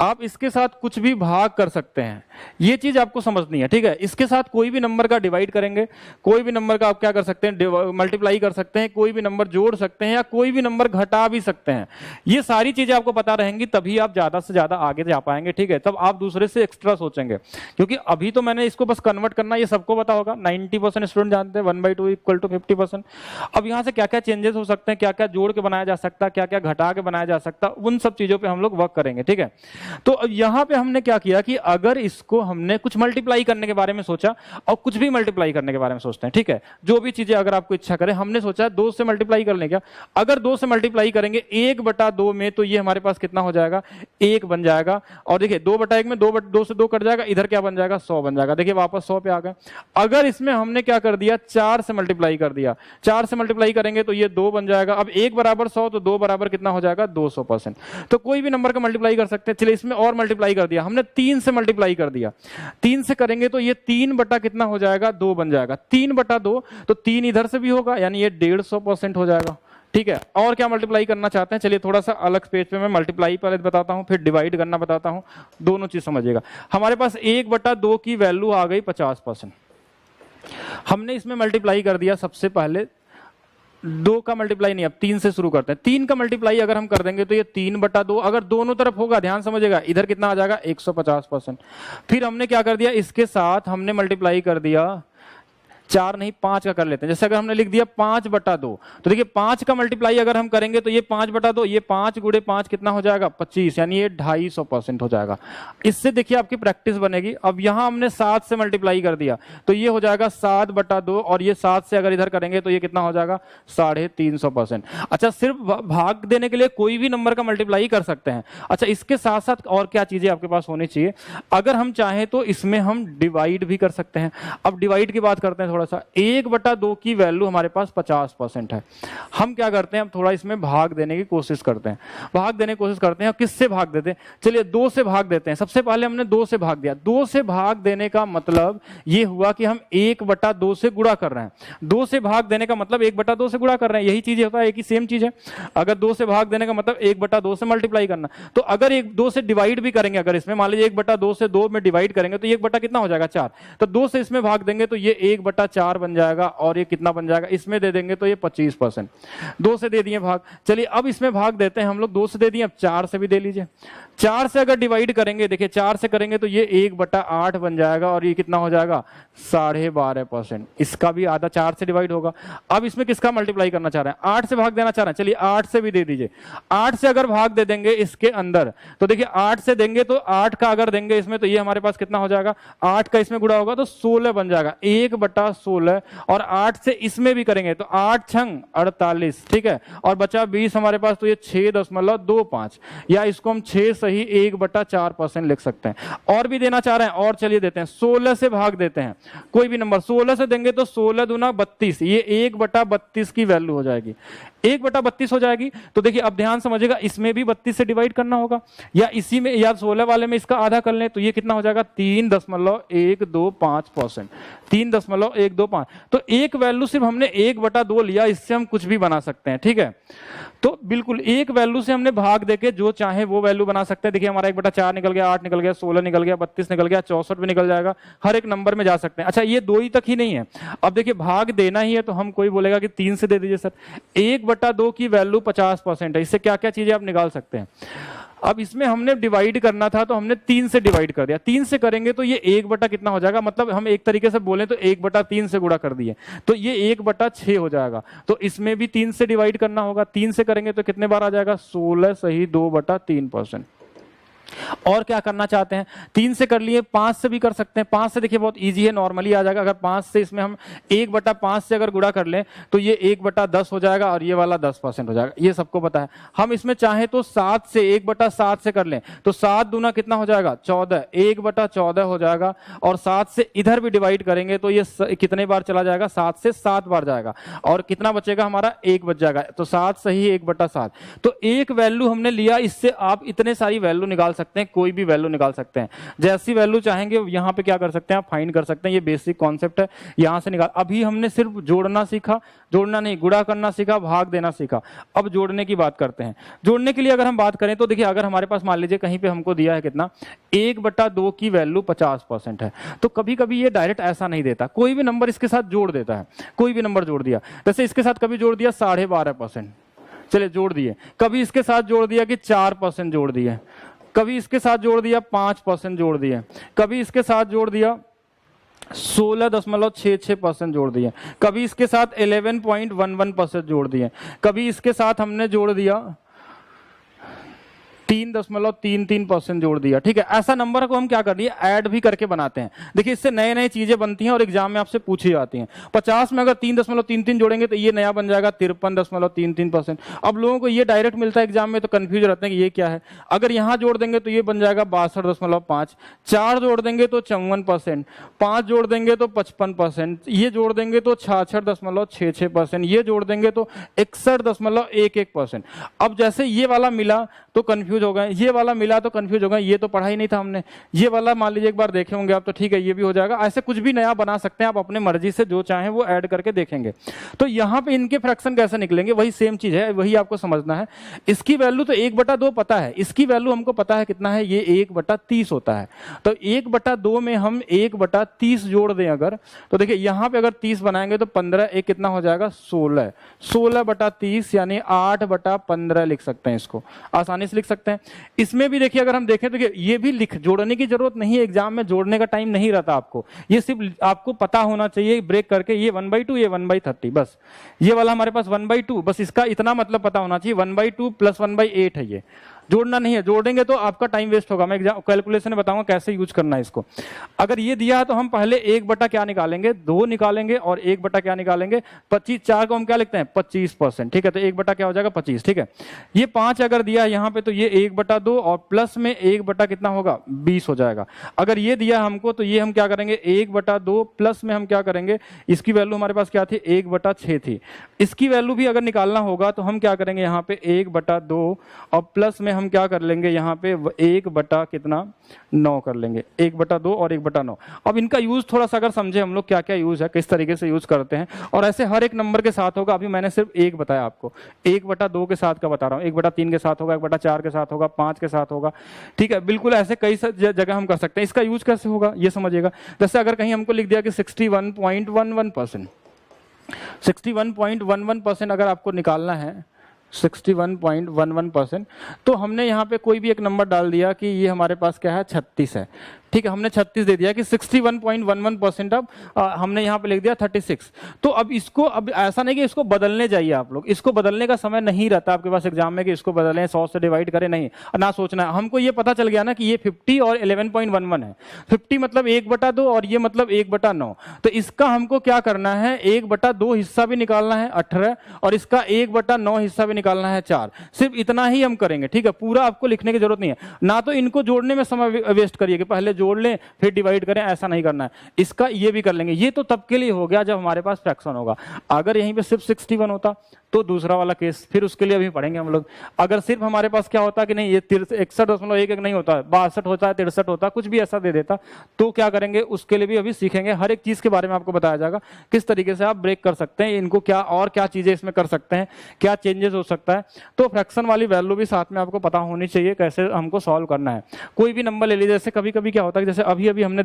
आप इसके साथ कुछ भी भाग कर सकते हैं। ये चीज आपको समझनी है। ठीक है, इसके साथ कोई भी नंबर का डिवाइड करेंगे, कोई भी नंबर का आप क्या कर सकते हैं, मल्टीप्लाई कर सकते हैं, कोई भी नंबर जोड़ सकते हैं, या कोई भी नंबर घटा भी सकते हैं। ये सारी चीजें आपको पता रहेंगी, तभी आप ज्यादा से ज्यादा आगे जा पाएंगे। ठीक है, तब आप दूसरे से एक्स्ट्रा सोचेंगे, क्योंकि अभी तो मैंने इसको बस कन्वर्ट करना, ये सबको पता होगा। 90% स्टूडेंट जानते हैं 1/2 = 50%। अब यहाँ से क्या क्या चेंजेस हो सकते हैं, क्या क्या जोड़ के बनाया जा सकता है, क्या क्या घटा के बनाया जा सकता है, उन सब चीजों पर हम लोग वर्क करेंगे। ठीक है, तो अब यहां पे हमने क्या किया कि अगर इसको हमने कुछ मल्टीप्लाई करने के बारे में सोचा, और कुछ भी मल्टीप्लाई करने के बारे में सोचते हैं। ठीक है, जो भी चीजें अगर आपको इच्छा करे, हमने सोचा 2 से मल्टीप्लाई कर लें क्या? अगर 2 से मल्टीप्लाई करेंगे 1/2 में, तो ये हमारे पास कितना हो जाएगा, 1 बन जाएगा। और देखिए 2/1 में 2 से 2 कट जाएगा, इधर क्या बन जाएगा, 100 बन जाएगा। देखिए वापस 100 पे आ गए। अगर इसमें हमने क्या कर दिया, 4 से मल्टीप्लाई कर दिया, 4 से मल्टीप्लाई करेंगे तो ये 2 बन जाएगा। अब 1 = 100, तो 2 बराबर कितना हो जाएगा, 200%। तो कोई भी नंबर का मल्टीप्लाई कर सकते हैं। चलिए इसमें और मल्टीप्लाई कर दिया हमने, 3 से मल्टीप्लाई कर दिया। 3 से करेंगे तो ये 3 बटा कितना हो जाएगा, 2 बन जाएगा। 3/2, तो 3 इधर से भी होगा, यानी ये 150% हो जाएगा। ठीक है, और क्या मल्टीप्लाई करना चाहते हैं? चलिए थोड़ा सा अलग पेज पे मैं मल्टीप्लाई पहले बताता हूं, फिर डिवाइड करना बताता हूं, दोनों चीज समझिएगा। हमारे पास 1/2 की वैल्यू आ गई 50%। हमने इसमें मल्टीप्लाई कर दिया, सबसे पहले 2 का मल्टीप्लाई नहीं, अब 3 से शुरू करते हैं। 3 का मल्टीप्लाई अगर हम कर देंगे तो ये 3/2, अगर दोनों तरफ होगा, ध्यान समझिएगा, इधर कितना आ जाएगा, 150%। फिर हमने क्या कर दिया, इसके साथ हमने मल्टीप्लाई कर दिया, 4 नहीं 5 का कर लेते हैं। जैसे अगर हमने लिख दिया 5/2, तो देखिए 5 का मल्टीप्लाई अगर हम करेंगे तो ये 5/2, ये 5 × 5 कितना हो जाएगा, 25, यानी ये 250% हो जाएगा। इससे देखिए आपकी प्रैक्टिस बनेगी। अब यहां हमने 7 से मल्टीप्लाई कर दिया, तो ये हो जाएगा 7/2, और ये 7 से अगर इधर करेंगे तो ये कितना हो जाएगा, 350%। अच्छा, सिर्फ भाग देने के लिए कोई भी नंबर का मल्टीप्लाई कर सकते हैं। अच्छा, इसके साथ साथ और क्या चीजें आपके पास होनी चाहिए, अगर हम चाहें तो इसमें हम डिवाइड भी कर सकते हैं। अब डिवाइड की बात करते हैं थोड़ा सा। 1/2 की वैल्यू हमारे पास 50% है। हम क्या करते हैं, हम थोड़ा इसमें भाग देने की कोशिश करते हैं। भाग देने की कोशिश करते हैं, किससे भाग देते हैं? चलिए 2 से भाग देते हैं। सबसे पहले हमने 2 से भाग दिया। 2 से भाग देने का मतलब ये हुआ कि हम 1/2 से गुणा कर रहे हैं। 2 से भाग देने का मतलब 1/2 से गुणा कर रहे हैं, यही चीज होता है, एक ही सेम चीज है। अगर 2 से भाग देने का मतलब 1/2 से मल्टीप्लाई करना। तो अगर 2 से डिवाइड भी करेंगे, अगर इसमें मान लीजिए 1/2 से 2 में डिवाइड करेंगे तो 1 बटा कितना हो जाएगा, 4। तो 2 से इसमें भाग देंगे तो ये 1/4 1/4 बन जाएगा और ये कितना बन जाएगा, इसमें दे देंगे तो ये 25%। 2 से दे दिए भाग, चलिए अब इसमें भाग देते हैं हम लोग, 2 से दे दिए, अब 4 से भी दे लीजिए। 4 से अगर डिवाइड करेंगे, देखिए 4 से करेंगे तो ये 1/8 बन जाएगा और ये कितना हो जाएगा 12.5%। इसका भी आधा 4 से डिवाइड होगा। अब इसमें किसका मल्टीप्लाई करना चाह रहे हैं, 8 से भाग देना चाह रहे हैं, चलिए 8 से भी दे दीजिए। 8 से अगर भाग दे देंगे इसके अंदर तो देखिए 8 से देंगे तो 8 का अगर देंगे इसमें तो ये हमारे पास कितना हो जाएगा, 8 का इसमें गुणा होगा तो 16 बन जाएगा, 1/16। और 8 से इसमें भी करेंगे तो 8 छंग 48, ठीक है, और बचा 20 हमारे पास, तो ये 6.25, या इसको हम 6 सही 1/4% लिख सकते हैं। और भी देना चाह रहे हैं और चलिए देते हैं, 16 से भाग देते हैं कोई भी नंबर, 16 से देंगे तो 16 दूना 32, ये 1/32 की वैल्यू हो जाएगी, 1/32 हो जाएगी। तो देखिए अब ध्यान समझिएगा, इसमें भी 32 से डिवाइड करना होगा, या इसी में या 16 वाले में इसका आधा कर लें तो ये कितना हो जाएगा 3.125%, 3.125। तो एक वैल्यू सिर्फ हमने 1/2 लिया, इससे हम कुछ भी बना सकते हैं, ठीक है। तो बिल्कुल एक वैल्यू से हमने भाग देके जो चाहे वो वैल्यू बना सकते हैं। देखिए हमारा 1/4 निकल गया, 8 निकल गया, 16 निकल गया, 32 निकल गया, 64 भी निकल जाएगा, हर एक नंबर में जा सकते हैं। अच्छा ये 2 ही तक ही नहीं है, अब देखिए भाग देना ही है तो हम, कोई बोलेगा कि 3 से दे दीजिए सर, 1/2 की वैल्यू 50% है, इससे क्या क्या चीजें आप निकाल सकते हैं। अब इसमें हमने डिवाइड करना था तो हमने 3 से डिवाइड कर दिया, 3 से करेंगे तो ये 1 कितना हो जाएगा, मतलब हम एक तरीके से बोले तो 1/3 से गुणा कर दिए तो ये 1/6 हो जाएगा। तो इसमें भी 3 से डिवाइड करना होगा, 3 से करेंगे तो कितने बार आ जाएगा, 16 सही 2/3%। और क्या करना चाहते हैं, 3 से कर लिए, 5 से भी कर सकते हैं। 5 से देखिए बहुत इजी है, नॉर्मली आ जाएगा। अगर 5 से इसमें हम 1/5 से अगर गुणा कर लें तो ये 1/10 हो जाएगा और ये वाला 10% हो जाएगा, ये सबको पता है। हम इसमें चाहे तो 7 से 1/7 से कर लें तो 7 दूना कितना हो जाएगा 14, 1/14 हो जाएगा। और 7 से इधर भी डिवाइड करेंगे तो ये कितने बार चला जाएगा, 7 से 7 बार जाएगा और कितना बचेगा हमारा 1 बच जाएगा, तो 7 सही 1/7। तो एक वैल्यू हमने लिया, इससे आप इतने सारी वैल्यू निकाल सकते हैं, कोई भी वैल्यू निकाल सकते हैं, जैसी वैल्यू चाहेंगे यहां पे क्या कर सकते हैं आप फाइंड कर सकते हैं। ये बेसिक कॉन्सेप्ट है, यहां से निकाल। अभी हमने सिर्फ जोड़ना सीखा, जोड़ना नहीं गुणा करना सीखा, भाग देना सीखा। अब जोड़ने की बात करते हैं। जोड़ने के लिए अगर हम बात करें तो देखिए अगर हमारे पास मान लीजिए कहीं पे हमको दिया है कितना 1/2 की वैल्यू 50% है, तो कभी कभी ये डायरेक्ट ऐसा नहीं देता, कोई भी नंबर इसके साथ जोड़ देता है। कोई भी नंबर जोड़ दिया, जैसे इसके साथ कभी जोड़ दिया 12.5%, चलिए जोड़ दिए। कभी इसके साथ जोड़ दिया कि 4% जोड़ दिए, कभी इसके साथ जोड़ दिया 5% जोड़ दिए, कभी इसके साथ जोड़ दिया 16.66% जोड़ दिए, कभी इसके साथ 11.11% जोड़ दिए, कभी इसके साथ हमने जोड़ दिया 3.33% जोड़ दिया। ठीक है, ऐसा नंबर को हम क्या कर दिए ऐड भी करके बनाते हैं। देखिए इससे नए नए चीजें बनती हैं और एग्जाम में आपसे पूछी जाती हैं। 50 में अगर 3.33 जोड़ेंगे तो ये नया बन जाएगा 53.33%। अब लोगों को ये डायरेक्ट मिलता है एग्जाम में तो कंफ्यूज रहते हैं कि ये क्या है। अगर यहां जोड़ देंगे तो ये बन जाएगा 62.5, 4 जोड़ देंगे तो 54%, 5 जोड़ देंगे तो 55%, ये जोड़ देंगे तो 66.66%, ये जोड़ देंगे तो 61.11%। अब जैसे ये वाला मिला तो कंफ्यूज हो गए, ये वाला मिला तो कंफ्यूज हो गए, ये तो पढ़ा ही नहीं था हमने। ये वाला मान लीजिए एक बार देखे होंगे आप तो ठीक है, ये भी हो जाएगा। ऐसे कुछ भी नया बना सकते हैं आप अपने मर्जी से, जो चाहें वो ऐड करके देखेंगे। तो यहाँ पे इनके फ्रैक्शन कैसे निकलेंगे वही सेम चीज है, वही आपको समझना है। इसकी वैल्यू तो 1/2 पता है, इसकी वैल्यू हमको पता है कितना है, ये 1/30 होता है। तो 1/2 में हम 1/30 जोड़ दें अगर, तो देखिए यहाँ पे अगर 30 बनाएंगे तो 15 एक कितना हो जाएगा 16, 16/30 यानी 8/15 लिख सकते हैं, इसको आसानी से लिख सकते हैं। इसमें भी देखिए अगर हम देखें तो ये भी जोड़ने की जरूरत नहीं है, एग्जाम में जोड़ने का टाइम नहीं रहता आपको, ये सिर्फ आपको पता होना चाहिए ब्रेक करके ये 1/2 ये 1/30, बस ये वाला हमारे पास 1/2, बस इसका इतना मतलब पता होना चाहिए 1/2 + 1/8 है, ये जोड़ना नहीं है। जोड़ेंगे तो आपका टाइम वेस्ट होगा। मैं कैलकुलेशन में बताऊंगा कैसे यूज करना है इसको। अगर ये दिया है तो हम पहले 1/2 क्या निकालेंगे 2 निकालेंगे और 1/2 क्या निकालेंगे 25, 4 को हम क्या लिखते हैं 25%। ठीक है, तो 1/2 क्या हो जाएगा 25। ठीक है, ये 5 अगर दिया यहाँ पे तो ये 1/2 और प्लस में 1/2 कितना होगा 20 हो जाएगा। अगर ये दिया हमको तो ये हम क्या करेंगे 1/2 प्लस में हम क्या करेंगे, इसकी वैल्यू हमारे पास क्या थी 1/6 थी, इसकी वैल्यू भी अगर निकालना होगा तो हम क्या करेंगे यहाँ पे 1/2 और प्लस में हम क्या कर लेंगे यहाँ पे 1/9 कर लेंगे, 1/2 और 1/9। अब इनका यूज थोड़ा सा अगर समझे हम लोग क्या क्या यूज है, किस तरीके से यूज करते हैं, और ऐसे हर एक नंबर के साथ होगा। अभी मैंने सिर्फ 1 बताया आपको, 1/2 के साथ का बता रहा हूँ, 1/3 के साथ होगा, 1/4 के साथ होगा, 5 के साथ होगा, ठीक है। बिल्कुल ऐसे कई जगह हम कर सकते हैं। इसका यूज कैसे होगा ये समझिएगा। जैसे अगर कहीं हमको लिख दिया कि 61.11%, 61.11% अगर आपको निकालना है, 61.11%, तो हमने यहाँ पे कोई भी एक नंबर डाल दिया कि ये हमारे पास क्या है, 36 है, ठीक है। हमने 36 दे दिया कि 61.11%, अब हमने यहाँ पे लिख दिया 36। तो अब इसको, अब ऐसा नहीं कि इसको बदलने जाइए आप लोग, इसको बदलने का समय नहीं रहता आपके पास एग्जाम में कि इसको बदलें, 100 से डिवाइड करें, नहीं ना सोचना है। हमको ये पता चल गया ना कि ये 50 और 11.11 है। 50 मतलब 1/2 और ये मतलब 1/9। तो इसका हमको क्या करना है, 1/2 हिस्सा भी निकालना है 18, और इसका 1/9 हिस्सा भी निकालना है 4। सिर्फ इतना ही हम करेंगे, ठीक है। पूरा आपको लिखने की जरूरत नहीं है, ना तो इनको जोड़ने में समय वेस्ट करिए कि पहले जोड़ लें फिर डिवाइड करें, ऐसा नहीं करना है। इसका ये भी कर लेंगे। ये तो तब के लिए हो गया जब हमारे पास फ्रैक्शन होगा। अगर यहीं पे सिर्फ 61 होता तो दूसरा वाला केस, फिर उसके लिए अभी पढ़ेंगे हम लोग। अगर सिर्फ हमारे पास क्या होता कि नहीं, ये 61.11 नहीं होता, 62 होता है, 63 होता, कुछ भी ऐसा दे देता, तो क्या करेंगे, उसके लिए भी अभी सीखेंगे। हर एक चीज के बारे में आपको बताया जाएगा, किस तरीके से आप ब्रेक कर सकते हैं इनको, क्या और क्या चीजें इसमें कर सकते हैं, क्या चेंजेस हो सकता है। तो फ्रैक्शन वाली वैल्यू भी साथ में आपको पता होनी चाहिए कैसे हमको सॉल्व करना है। कोई भी नंबर ले लीजिए, जैसे कभी कभी क्या होता है, जैसे अभी अभी हमने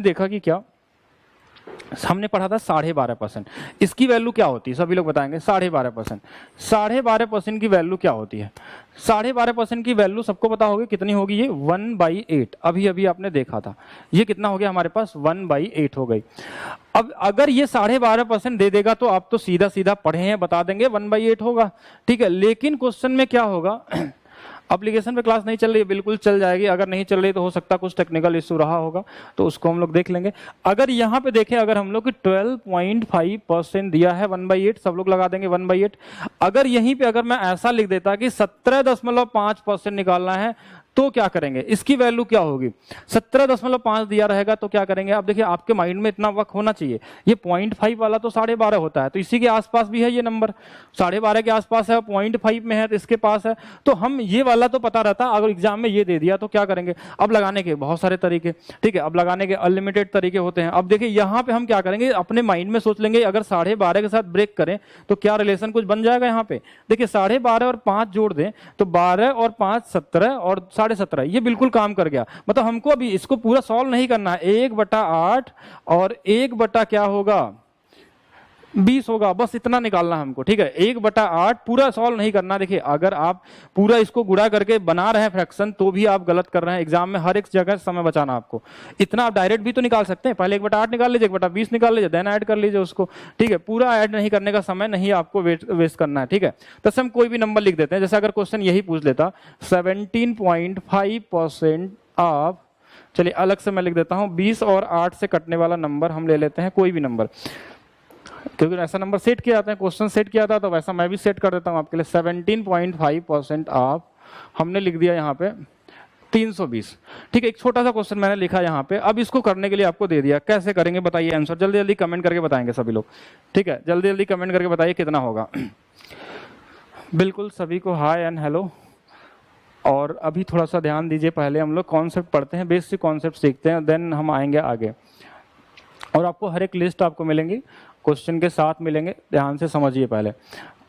देखा कि क्या हमने पढ़ा था 12.5%। इसकी वैल्यू क्या होती है, सभी लोग बताएंगे। 12.5%, 12.5% की वैल्यू क्या होती है? 12.5% की वैल्यू सबको पता होगी कितनी होगी, ये 1/8। अभी अभी आपने देखा था, ये कितना हो गया हमारे पास, 1/8 हो गई। अब अगर ये 12.5% दे देगा तो आप तो सीधा सीधा पढ़े हैं, बता देंगे 1/8 होगा, ठीक है। लेकिन क्वेश्चन में क्या होगा, एप्लीकेशन पे क्लास नहीं चल रही है, बिल्कुल चल जाएगी। अगर नहीं चल रही तो हो सकता कुछ टेक्निकल इशू रहा होगा, तो उसको हम लोग देख लेंगे। अगर यहाँ पे देखें, अगर हम लोग 12.5% दिया है 1/8, सब लोग लगा देंगे 1/8। अगर यहीं पे अगर मैं ऐसा लिख देता कि 17.5% निकालना है, तो क्या करेंगे, इसकी वैल्यू क्या होगी? 17.5 दिया रहेगा तो क्या करेंगे? अब देखिए आपके माइंड में इतना वक्त होना चाहिए, ये 0.5 वाला तो 12.5 होता है, तो इसी के आसपास भी है ये नंबर, 12.5 के आसपास है, 0.5 में है तो इसके पास है। तो हम ये वाला तो पता रहता, अगर एग्जाम में ये दे दिया तो क्या करेंगे? अब लगाने के बहुत सारे तरीके, ठीक है, अब लगाने के अनलिमिटेड तरीके होते हैं। अब देखिए यहाँ पे हम क्या करेंगे, अपने माइंड में सोच लेंगे अगर 12.5 के साथ ब्रेक करें तो क्या रिलेशन कुछ बन जाएगा। यहाँ पे देखिए 12.5 और 5 जोड़ दें तो 12 और 5 17 और 17.5, ये बिल्कुल काम कर गया। मतलब हमको अभी इसको पूरा सॉल्व नहीं करना है, 1/8 और 1 क्या होगा, 20 होगा, बस इतना निकालना हमको, ठीक है। 1/8 पूरा सॉल्व नहीं करना। देखिए अगर आप पूरा इसको गुणा करके बना रहे हैं फ्रैक्शन तो भी आप गलत कर रहे हैं। एग्जाम में हर एक जगह समय बचाना आपको। इतना आप डायरेक्ट भी तो निकाल सकते हैं, पहले 1/8 निकाल लीजिए, 1/20 निकाल लीजिए, देन ऐड कर लीजिए उसको, ठीक है। पूरा ऐड नहीं करने का समय नहीं आपको वेस्ट करना है, ठीक है। तो हम कोई भी नंबर लिख देते हैं, जैसे अगर क्वेश्चन यही पूछ लेता 17.5% ऑफ, चलिए अलग से मैं लिख देता हूं, 20 और 8 से कटने वाला नंबर हम ले लेते हैं, कोई भी नंबर, क्योंकि ऐसा नंबर सेट किया जाता है, क्वेश्चन सेट किया था तो वैसा मैं भी सेट कर देता हूं आपके लिए। 17.5% ऑफ हमने लिख दिया यहाँ पे 320, ठीक है। एक छोटा सा क्वेश्चन मैंने लिखा यहाँ पे। अब इसको करने के लिए आपको दे दिया, कैसे करेंगे बताइए आंसर, जल्दी जल्दी कमेंट करके बताएंगे सभी लोग, ठीक है। जल्दी जल्दी कमेंट करके बताइए कितना होगा। बिल्कुल सभी को हाय एंड हेलो। और अभी थोड़ा सा ध्यान दीजिए, पहले हम लोग कॉन्सेप्ट पढ़ते हैं, बेसिक कॉन्सेप्ट सीखते हैं, देन हम आएंगे आगे। और आपको हर एक लिस्ट आपको मिलेंगी, क्वेश्चन के साथ मिलेंगे, ध्यान से समझिए पहले।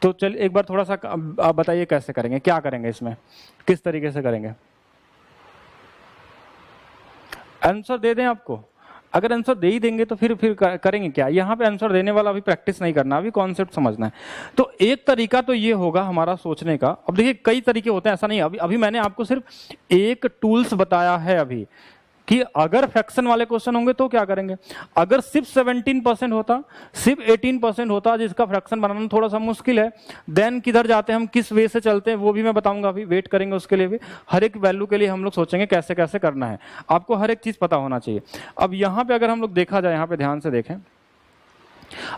तो चलिए एक बार थोड़ा सा आप बताइए कैसे करेंगे, क्या करेंगे इसमें, किस तरीके से करेंगे। आंसर दे दें आपको, अगर आंसर दे ही देंगे तो फिर करेंगे क्या। यहाँ पे आंसर देने वाला अभी प्रैक्टिस नहीं करना, अभी कॉन्सेप्ट समझना है। तो एक तरीका तो ये होगा हमारा सोचने का। अब देखिए कई तरीके होते हैं, ऐसा नहीं, अभी मैंने आपको सिर्फ एक टूल्स बताया है अभी, कि अगर फ्रैक्शन वाले क्वेश्चन होंगे तो क्या करेंगे। अगर सिर्फ 17% होता, सिर्फ 18% होता, जिसका फ्रैक्शन बनाना थोड़ा सा मुश्किल है, देन किधर जाते हैं हम, किस वे से चलते हैं, वो भी मैं बताऊंगा, अभी वेट करेंगे उसके लिए भी। हर एक वैल्यू के लिए हम लोग सोचेंगे कैसे कैसे करना है, आपको हर एक चीज पता होना चाहिए। अब यहाँ पे अगर हम लोग देखा जाए, यहाँ पे ध्यान से देखें,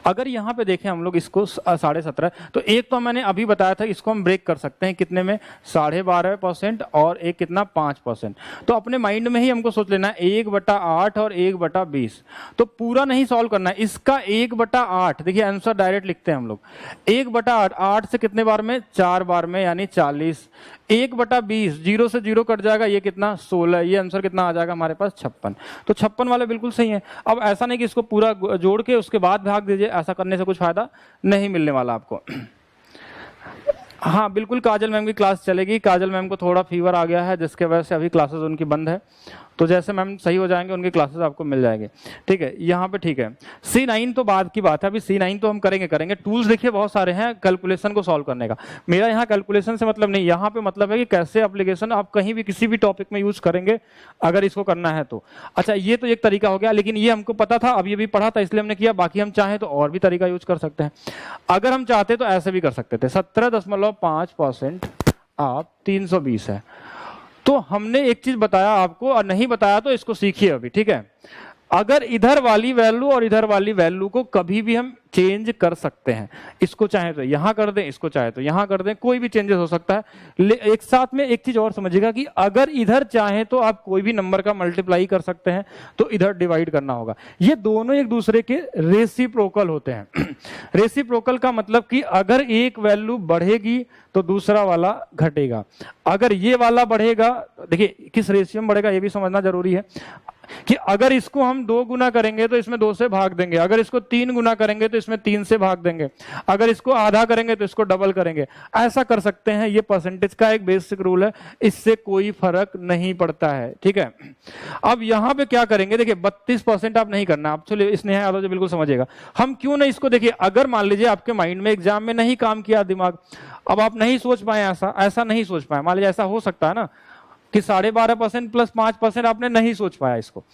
अगर यहाँ पे देखें हम लोग इसको 17.5, तो एक तो मैंने अभी बताया था इसको हम ब्रेक कर सकते हैं कितने में, 12.5% और एक कितना 5%। तो अपने माइंड में ही हमको सोच लेना है 1/8 और 1/20। तो पूरा नहीं सॉल्व करना है, इसका 1/8, देखिए आंसर डायरेक्ट लिखते हैं हम लोग। 1/8, 8 से कितने बार में, 4 बार में, यानी 40। 1/20, 0 से 0 कट जाएगा, ये कितना 16, ये आंसर कितना आ जाएगा हमारे पास 56। तो 56 वाले बिल्कुल सही है। अब ऐसा नहीं कि इसको पूरा जोड़ के उसके बाद भाग दीजिए, ऐसा करने से कुछ फायदा नहीं मिलने वाला आपको। हाँ बिल्कुल, काजल मैम की क्लास चलेगी। काजल मैम को थोड़ा फीवर आ गया है जिसके वजह से अभी क्लासेस उनकी बंद है, तो जैसे मैम सही हो जाएंगे उनकी क्लासेस आपको मिल जाएंगे। ठीक है, यहाँ पे ठीक है। C9 तो बाद की बात है, अभी C9 तो हम करेंगे। टूल्स देखिए बहुत सारे हैं कैलकुलेशन को सॉल्व करने का। मेरा यहाँ कैलकुलेशन से मतलब नहीं, यहाँ पे मतलब है कि कैसे एप्लीकेशन आप कहीं भी किसी भी टॉपिक में यूज करेंगे अगर इसको करना है तो। अच्छा, ये तो एक तरीका हो गया, लेकिन ये हमको पता था, अब ये भी पढ़ा था इसलिए हमने किया। बाकी हम चाहें तो और भी तरीका यूज कर सकते हैं। अगर हम चाहते तो ऐसे भी कर सकते थे। 17.5% आप 320 है। तो हमने एक चीज बताया आपको और नहीं बताया तो इसको सीखिए अभी। ठीक है, अगर इधर वाली वैल्यू और इधर वाली वैल्यू को कभी भी हम चेंज कर सकते हैं। इसको चाहे तो यहां कर दें, इसको चाहे तो यहां कर दें, कोई भी चेंजेस हो सकता है। एक साथ में एक चीज और समझिएगा कि अगर इधर चाहे तो आप कोई भी नंबर का मल्टीप्लाई कर सकते हैं, तो इधर डिवाइड करना होगा। ये दोनों एक दूसरे के रेसिप्रोकल होते हैं। रेसिप्रोकल का मतलब कि अगर एक वैल्यू बढ़ेगी तो दूसरा वाला घटेगा। अगर ये वाला बढ़ेगा, देखिए किस रेशियो में बढ़ेगा ये भी समझना जरूरी है कि अगर इसको हम 2 गुना करेंगे तो इसमें 2 से भाग देंगे, अगर इसको 3 गुना करेंगे तो इसमें 3 से भाग देंगे, अगर इसको आधा करेंगे तो इसको डबल करेंगे। ऐसा कर सकते हैं, ये परसेंटेज का एक बेसिक रूल है, इससे कोई फर्क नहीं पड़ता है। ठीक है, अब यहां पे क्या करेंगे, देखिए 32% आप नहीं करना। आप चलिए स्नेहा यादव जी बिल्कुल समझिएगा हम क्यों नहीं इसको। देखिए अगर मान लीजिए आपके माइंड में एग्जाम में नहीं काम किया दिमाग, अब आप नहीं सोच पाए, ऐसा नहीं सोच पाए, मान लीजिए ऐसा हो सकता है ना कि 12.5% प्लस 5% आपने नहीं सोच पाया इसको।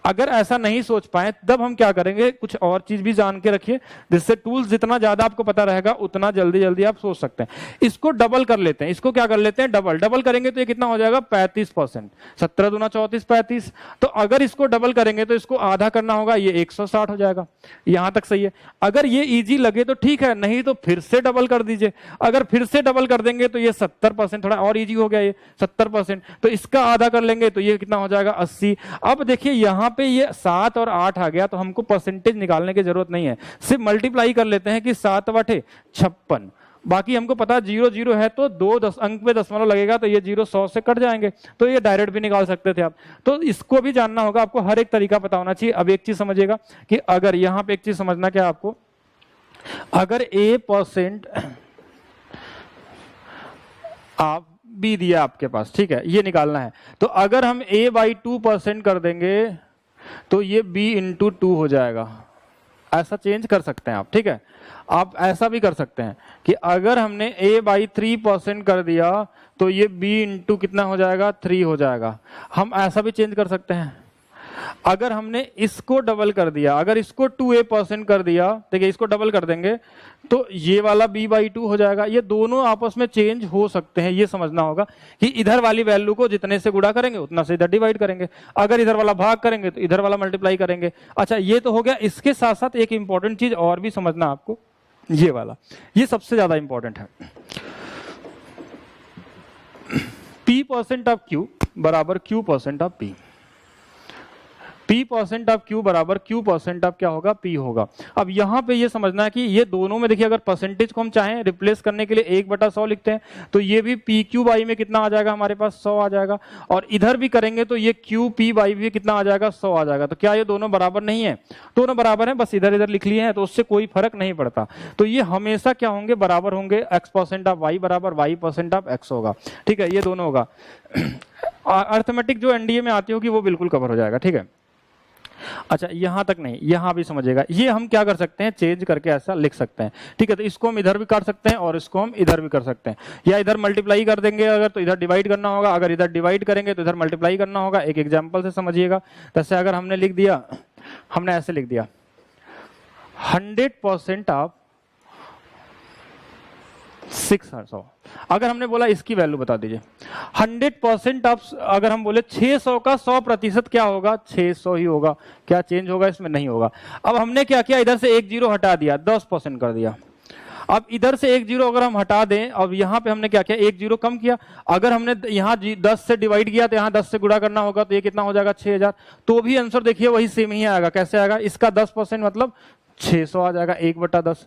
अगर ऐसा नहीं सोच पाए तब हम क्या करेंगे, कुछ और चीज भी जान के रखिए, जिससे टूल्स जितना ज्यादा आपको पता रहेगा उतना जल्दी जल्दी आप सोच सकते हैं। इसको डबल कर लेते हैं, इसको क्या कर लेते हैं, डबल करेंगे तो ये कितना हो जाएगा 35%। 17 दूना 34, 35। तो अगर इसको डबल करेंगे तो इसको आधा करना होगा, ये 160 हो जाएगा। यहां तक सही है। अगर ये इजी लगे तो ठीक है, नहीं तो फिर से डबल कर दीजिए। अगर फिर से डबल कर देंगे तो ये 70%, थोड़ा और इजी हो गया ये 70%। तो इसका आधा कर लेंगे तो ये कितना हो जाएगा 80। अब देखिए यहां पे ये 7 और 8 आ गया, तो हमको परसेंटेज निकालने की जरूरत नहीं है, सिर्फ मल्टीप्लाई कर लेते हैं कि 7 बटे 56। बाकी हमको पता 0 0 है तो 2 अंक पे दशमलव लगेगा, तो ये 0 100 से कट जाएंगे, तो ये डायरेक्ट भी निकाल सकते थे आप। तो इसको भी जानना होगा आपको, हर एक तरीका पता होना चाहिए। अब एक चीज समझिएगा कि अगर यहां पे एक चीज समझना क्या आपको, अगर A% आप बी दिया आपके पास, ठीक है, ये निकालना है, तो अगर हम A/2% कर देंगे तो ये B/2 हो जाएगा। ऐसा चेंज कर सकते हैं आप। ठीक है, आप ऐसा भी कर सकते हैं कि अगर हमने A/3% कर दिया तो ये B कितना हो जाएगा 3 हो जाएगा। हम ऐसा भी चेंज कर सकते हैं। अगर हमने इसको डबल कर दिया, अगर इसको 2A% कर दिया, देखिए इसको डबल कर देंगे तो ये वाला B/2 हो जाएगा। ये दोनों आपस में चेंज हो सकते हैं, ये समझना होगा कि इधर वाली वैल्यू को जितने से गुणा करेंगे उतना से इधर डिवाइड करेंगे, अगर इधर वाला भाग करेंगे तो इधर वाला मल्टीप्लाई करेंगे। अच्छा, ये तो हो गया। इसके साथ साथ एक इंपॉर्टेंट चीज और भी समझना आपको, ये वाला, ये सबसे ज्यादा इंपॉर्टेंट है। P% ऑफ Q बराबर Q% of P। P% of Q बराबर Q% ऑफ क्या होगा, P होगा। अब यहां पे ये समझना है कि ये दोनों में देखिए, अगर परसेंटेज को हम चाहें रिप्लेस करने के लिए 1/100 लिखते हैं तो ये भी PQ/I में कितना आ जाएगा हमारे पास 100 आ जाएगा, और इधर भी करेंगे तो ये QP/I भी कितना आ जाएगा 100 आ जाएगा। तो क्या ये दोनों बराबर नहीं है? दोनों बराबर हैं, बस इधर इधर लिख लिए हैं तो उससे कोई फर्क नहीं पड़ता। तो ये हमेशा क्या होंगे, बराबर होंगे। X% ऑफ Y बराबर Y% ऑफ X होगा। ठीक है, ये दोनों होगा। अर्थमेटिक जो एनडीए में आती होगी वो बिल्कुल कवर हो जाएगा। ठीक है, अच्छा यहां तक नहीं, यहां भी समझिएगा। ये हम क्या कर सकते हैं, चेंज करके ऐसा लिख सकते हैं। ठीक है, तो इसको हम इधर भी कर सकते हैं और इसको हम इधर भी कर सकते हैं, या इधर मल्टीप्लाई कर देंगे अगर तो इधर डिवाइड करना होगा, अगर इधर डिवाइड करेंगे तो इधर मल्टीप्लाई करना होगा। एक एग्जांपल से समझिएगा। जैसे अगर हमने लिख दिया, हमने ऐसे लिख दिया 100% ऑफ 600। अगर हमने बोला इसकी वैल्यू बता दीजिए 100% ऑफ, अगर हम बोले 600 का 100% क्या होगा, 600 ही होगा। क्या चेंज होगा इसमें? नहीं होगा। अब हमने क्या किया, इधर से 1 0 हटा दिया, 10% कर दिया। अब इधर से 1 0 अगर हम हटा दें, अब यहाँ पे हमने क्या किया, 1 0 कम किया। अगर हमने यहाँ 10 से डिवाइड किया तो यहाँ 10 से गुणा करना होगा, तो ये कितना हो जाएगा 6000। तो भी आंसर देखिए वही सेम ही आएगा। कैसे आएगा, इसका 10% मतलब 600 आ जाएगा 1/10।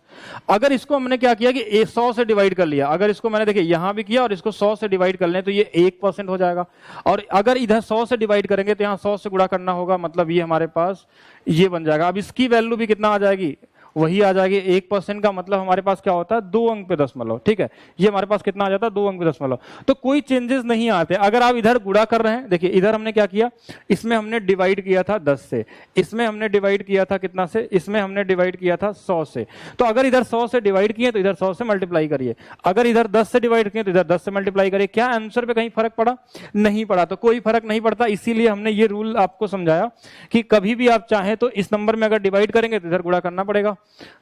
अगर इसको हमने क्या किया कि 100 से डिवाइड कर लिया, अगर इसको मैंने देखिए यहां भी किया और इसको 100 से डिवाइड कर लें तो ये 1% हो जाएगा। और अगर इधर 100 से डिवाइड करेंगे तो यहाँ 100 से गुणा करना होगा, मतलब ये हमारे पास ये बन जाएगा। अब इसकी वैल्यू भी कितना आ जाएगी, वही आ जाएगी 1% का मतलब हमारे पास क्या होता है 2 अंक पे दशमलव। ठीक है, ये हमारे पास कितना आ जाता है 2 अंक पे दशमलव। तो कोई चेंजेस नहीं आते। अगर आप इधर गुणा कर रहे हैं, देखिए इधर हमने क्या किया, इसमें हमने डिवाइड किया था 10 से, इसमें हमने डिवाइड किया था कितना से, इसमें हमने डिवाइड किया था 100 से। तो अगर इधर 100 से डिवाइड किए तो इधर 100 से मल्टीप्लाई करिए, अगर इधर 10 से डिवाइड किए तो इधर 10 से मल्टीप्लाई करिए। क्या आंसर पे कहीं फर्क पड़ा? नहीं पड़ा। तो कोई फर्क नहीं पड़ता, इसीलिए हमने ये रूल आपको समझाया कि कभी भी आप चाहें तो इस नंबर में अगर डिवाइड करेंगे तो इधर गुणा करना पड़ेगा,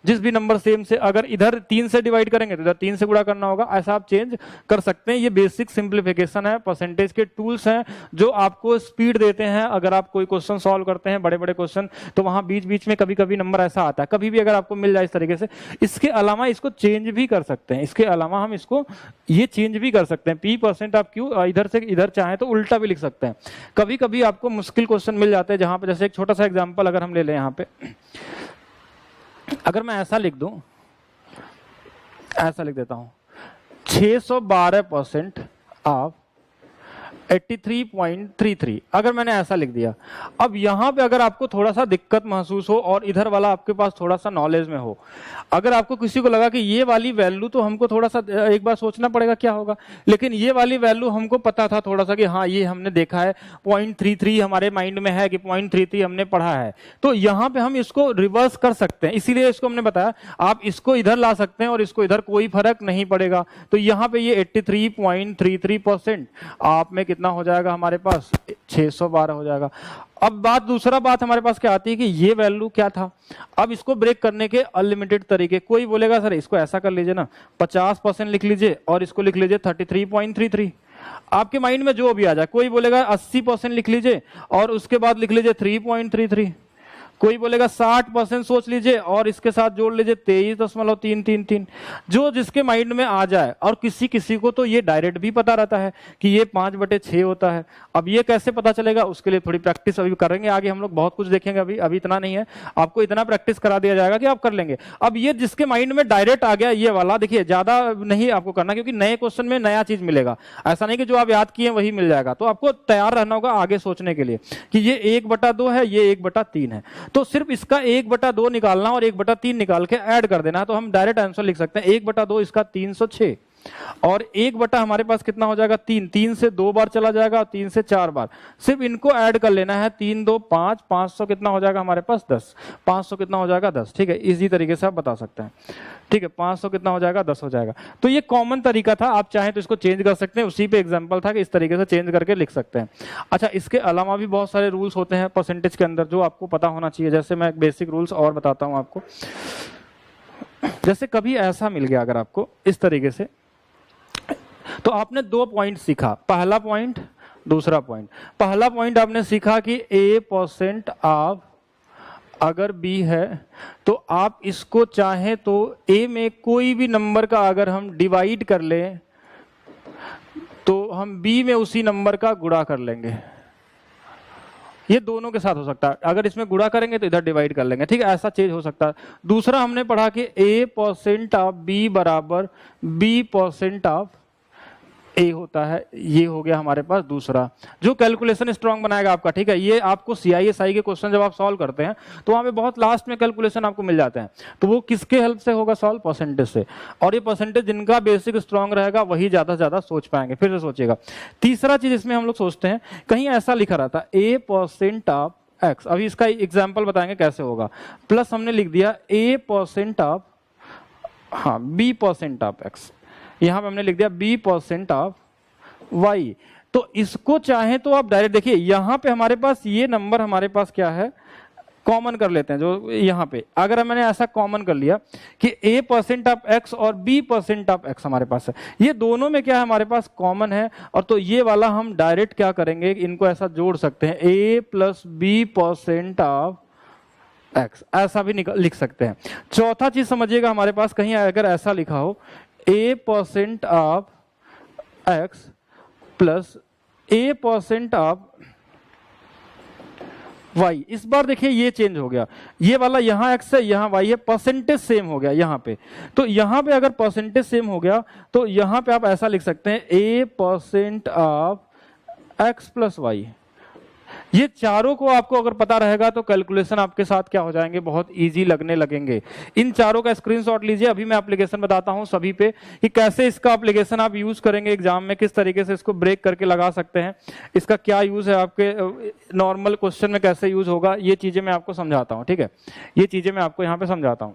जिस भी नंबर सेम से। अगर इधर 3 से डिवाइड करेंगे तो इधर 3 से गुणा करना होगा। ऐसा आप चेंज कर सकते हैं। ये बेसिक सिंप्लीफिकेशन है, परसेंटेज के टूल्स हैं जो आपको स्पीड देते हैं। अगर आप कोई क्वेश्चन सॉल्व करते हैं, बड़े बड़े क्वेश्चन, तो वहां बीच बीच में कभी कभी नंबर ऐसा आता है, कभी भी अगर आपको मिल जाए इस तरीके से। इसके अलावा इसको चेंज भी कर सकते हैं, इसके अलावा हम इसको ये चेंज भी कर सकते हैं। p% आप क्यों इधर से इधर चाहें तो उल्टा भी लिख सकते हैं। कभी कभी आपको मुश्किल क्वेश्चन मिल जाते हैं जहां पे, जैसे एक छोटा सा एग्जांपल अगर हम ले लें यहाँ पे, अगर मैं ऐसा लिख दूं, ऐसा लिख देता हूं 612% ऑफ 83.33, अगर मैंने ऐसा लिख दिया। अब यहां पे अगर आपको थोड़ा सा दिक्कत महसूस हो और इधर वाला आपके पास थोड़ा सा नॉलेज में हो, अगर आपको किसी को लगा कि ये वाली वैल्यू तो हमको थोड़ा सा एक बार सोचना पड़ेगा क्या होगा, लेकिन ये वाली वैल्यू हमको पता था थोड़ा सा कि हाँ ये हमने देखा है 0.33 हमारे माइंड में है कि 0.33 हमने पढ़ा है, तो यहां पे हम इसको रिवर्स कर सकते हैं। इसीलिए इसको हमने बताया आप इसको इधर ला सकते हैं और इसको इधर, कोई फर्क नहीं पड़ेगा। तो यहां पे ये 83.33% आप में कितना हो जाएगा, हमारे पास 612 हो जाएगा। अब दूसरा बात हमारे पास क्या आती है कि ये वैल्यू क्या था। अब इसको ब्रेक करने के अनलिमिटेड तरीके। कोई बोलेगा सर इसको ऐसा कर लीजिए ना, 50% लिख लीजिए और इसको लिख लीजिए 33.33, आपके माइंड में जो भी आ जाए। कोई बोलेगा 80% लिख लीजिए और उसके बाद लिख लीजिए 3.33, कोई बोलेगा 60% सोच लीजिए और इसके साथ जोड़ लीजिए 23.333, जो जिसके माइंड में आ जाए। और किसी किसी को तो ये डायरेक्ट भी पता रहता है कि ये 5/6 होता है। अब ये कैसे पता चलेगा, उसके लिए थोड़ी प्रैक्टिस अभी करेंगे, आगे हम लोग बहुत कुछ देखेंगे, अभी इतना नहीं है, आपको इतना प्रैक्टिस करा दिया जाएगा कि आप कर लेंगे। अब ये जिसके माइंड में डायरेक्ट आ गया ये वाला, देखिए ज्यादा नहीं आपको करना, क्योंकि नए क्वेश्चन में नया चीज मिलेगा। ऐसा नहीं कि जो आप याद किए वही मिल जाएगा, तो आपको तैयार रहना होगा आगे सोचने के लिए कि ये 1/2 है, ये 1/3 है। तो सिर्फ इसका 1/2 निकालना और 1/3 निकाल के ऐड कर देना, तो हम डायरेक्ट आंसर लिख सकते हैं 1/2 इसका 306 और 1 हमारे पास कितना हो जाएगा 3 से 2 बार चला जाएगा और 3 से 4 बार। सिर्फ इनको ऐड कर लेना है, 3 2 5, 500 कितना हो जाएगा हमारे पास 10, 500 कितना हो जाएगा 10। ठीक है, इसी तरीके से आप बता सकते हैं। ठीक है, 500 कितना हो जाएगा 10 हो जाएगा। तो ये कॉमन तरीका था, आप चाहें तो इसको चेंज कर सकते हैं, उसी पे एग्जांपल था कि इस तरीके से चेंज करके लिख सकते हैं। अच्छा, इसके अलावा भी बहुत सारे रूल्स होते हैं परसेंटेज के अंदर जो आपको पता होना चाहिए। जैसे मैं बेसिक रूल्स और बताता हूं आपको। जैसे कभी ऐसा मिल गया अगर आपको इस तरीके से, तो आपने 2 पॉइंट सीखा, पहला पॉइंट दूसरा पॉइंट। पहला पॉइंट आपने सीखा कि A% ऑफ अगर B है तो आप इसको चाहें तो A में कोई भी नंबर का अगर हम डिवाइड कर लें तो हम B में उसी नंबर का गुणा कर लेंगे। ये दोनों के साथ हो सकता है, अगर इसमें गुणा करेंगे तो इधर डिवाइड कर लेंगे। ठीक है, ऐसा चेंज हो सकता है। दूसरा हमने पढ़ा कि A% ऑफ B बराबर B% ऑफ A होता है। ये हो गया हमारे पास दूसरा, जो कैलकुलेशन स्ट्रांग बनाएगा आपका। ठीक है, ये आपको CISI के क्वेश्चन जब आप सॉल्व करते हैं तो वहां पे बहुत लास्ट में कैलकुलेशन आपको मिल जाते हैं, तो वो किसके हेल्प से होगा सॉल्व, परसेंटेज से। और ये परसेंटेज जिनका बेसिक स्ट्रांग रहेगा वही ज्यादा से ज्यादा सोच पाएंगे। फिर से सोचिएगा। तीसरा चीज इसमें हम लोग सोचते हैं, कहीं ऐसा लिखा रहता A% ऑफ X। अभी इसका एग्जाम्पल बताएंगे कैसे होगा। प्लस हमने लिख दिया A% of B% of X, यहां पे हमने लिख दिया B% ऑफ Y। तो इसको चाहे तो आप डायरेक्ट देखिए, यहां पे हमारे पास ये नंबर हमारे पास क्या है, कॉमन कर लेते हैं। जो यहां पे अगर मैंने ऐसा कॉमन कर लिया कि A% ऑफ X और B% ऑफ X हमारे पास है, ये दोनों में क्या है हमारे पास कॉमन है। और तो ये वाला हम डायरेक्ट क्या करेंगे, इनको ऐसा जोड़ सकते हैं, A plus B% of X, ऐसा भी लिख सकते हैं। चौथा चीज समझिएगा, हमारे पास कहीं अगर ऐसा लिखा हो A% of X plus A% of y। इस बार देखिए ये चेंज हो गया, ये वाला यहाँ x है, यहाँ y है, परसेंटेज सेम हो गया यहाँ पे। तो यहाँ पे अगर परसेंटेज सेम हो गया तो यहाँ पे आप ऐसा लिख सकते हैं a% of x plus Y. ये चारों को आपको अगर पता रहेगा तो कैलकुलेशन आपके साथ क्या हो जाएंगे, बहुत इजी लगने लगेंगे। इन चारों का स्क्रीनशॉट लीजिए। अभी मैं एप्लीकेशन बताता हूं सभी पे कि कैसे इसका एप्लीकेशन आप यूज करेंगे एग्जाम में, किस तरीके से इसको ब्रेक करके लगा सकते हैं, इसका क्या यूज है आपके नॉर्मल क्वेश्चन में, कैसे यूज होगा, ये चीजें मैं आपको समझाता हूँ। ठीक है, ये चीजें मैं आपको यहाँ पे समझाता हूँ।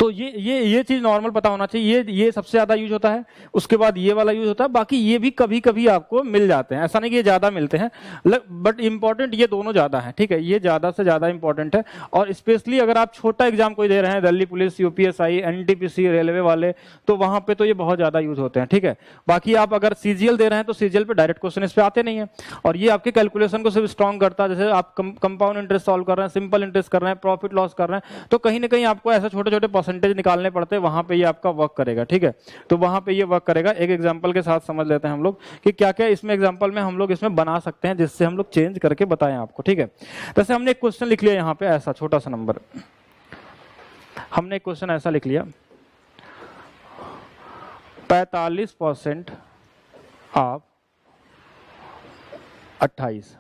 तो ये चीज नॉर्मल पता होना चाहिए। ये सबसे ज्यादा यूज होता है, उसके बाद ये वाला यूज होता है, बाकी ये भी कभी कभी आपको मिल जाते हैं, ऐसा नहीं कि ये ज्यादा मिलते हैं, बट इंपॉर्टेंट ये दोनों ज्यादा है। ठीक है, ये ज्यादा से ज्यादा इंपॉर्टेंट है। और स्पेशली अगर आप छोटा एग्जाम कोई दे रहे हैं, Delhi police, UPSI, NTPC, railway वाले, तो वहां पे तो ये बहुत ज्यादा यूज होते हैं। ठीक है, बाकी आप अगर सीजीएल दे रहे हैं तो सीजीएल पे डायरेक्ट क्वेश्चन इस पे आते नहीं है, और ये आपके कैलकुलेशन को सिर्फ स्ट्रॉन्ग करता है। जैसे आप कंपाउंड इंटरेस्ट सॉल्व कर रहे हैं, सिंपल इंटरेस्ट कर रहे हैं, प्रॉफिट लॉस कर रहे हैं, तो कहीं ना कहीं आपको ऐसे छोटे छोटे परसेंटेज निकालने पड़ते हैं, वहां पे ये आपका वर्क करेगा। ठीक है, तो वहां पे ये वर्क करेगा। एक एग्जांपल के साथ समझ लेते हैं हम लोग कि क्या क्या इसमें एग्जांपल में हम लोग इसमें बना सकते हैं, जिससे हम लोग चेंज करके बताएं आपको। ठीक है, जैसे हमने एक क्वेश्चन लिख लिया यहाँ पे, ऐसा छोटा सा नंबर, हमने एक क्वेश्चन ऐसा लिख लिया 45% ऑफ 28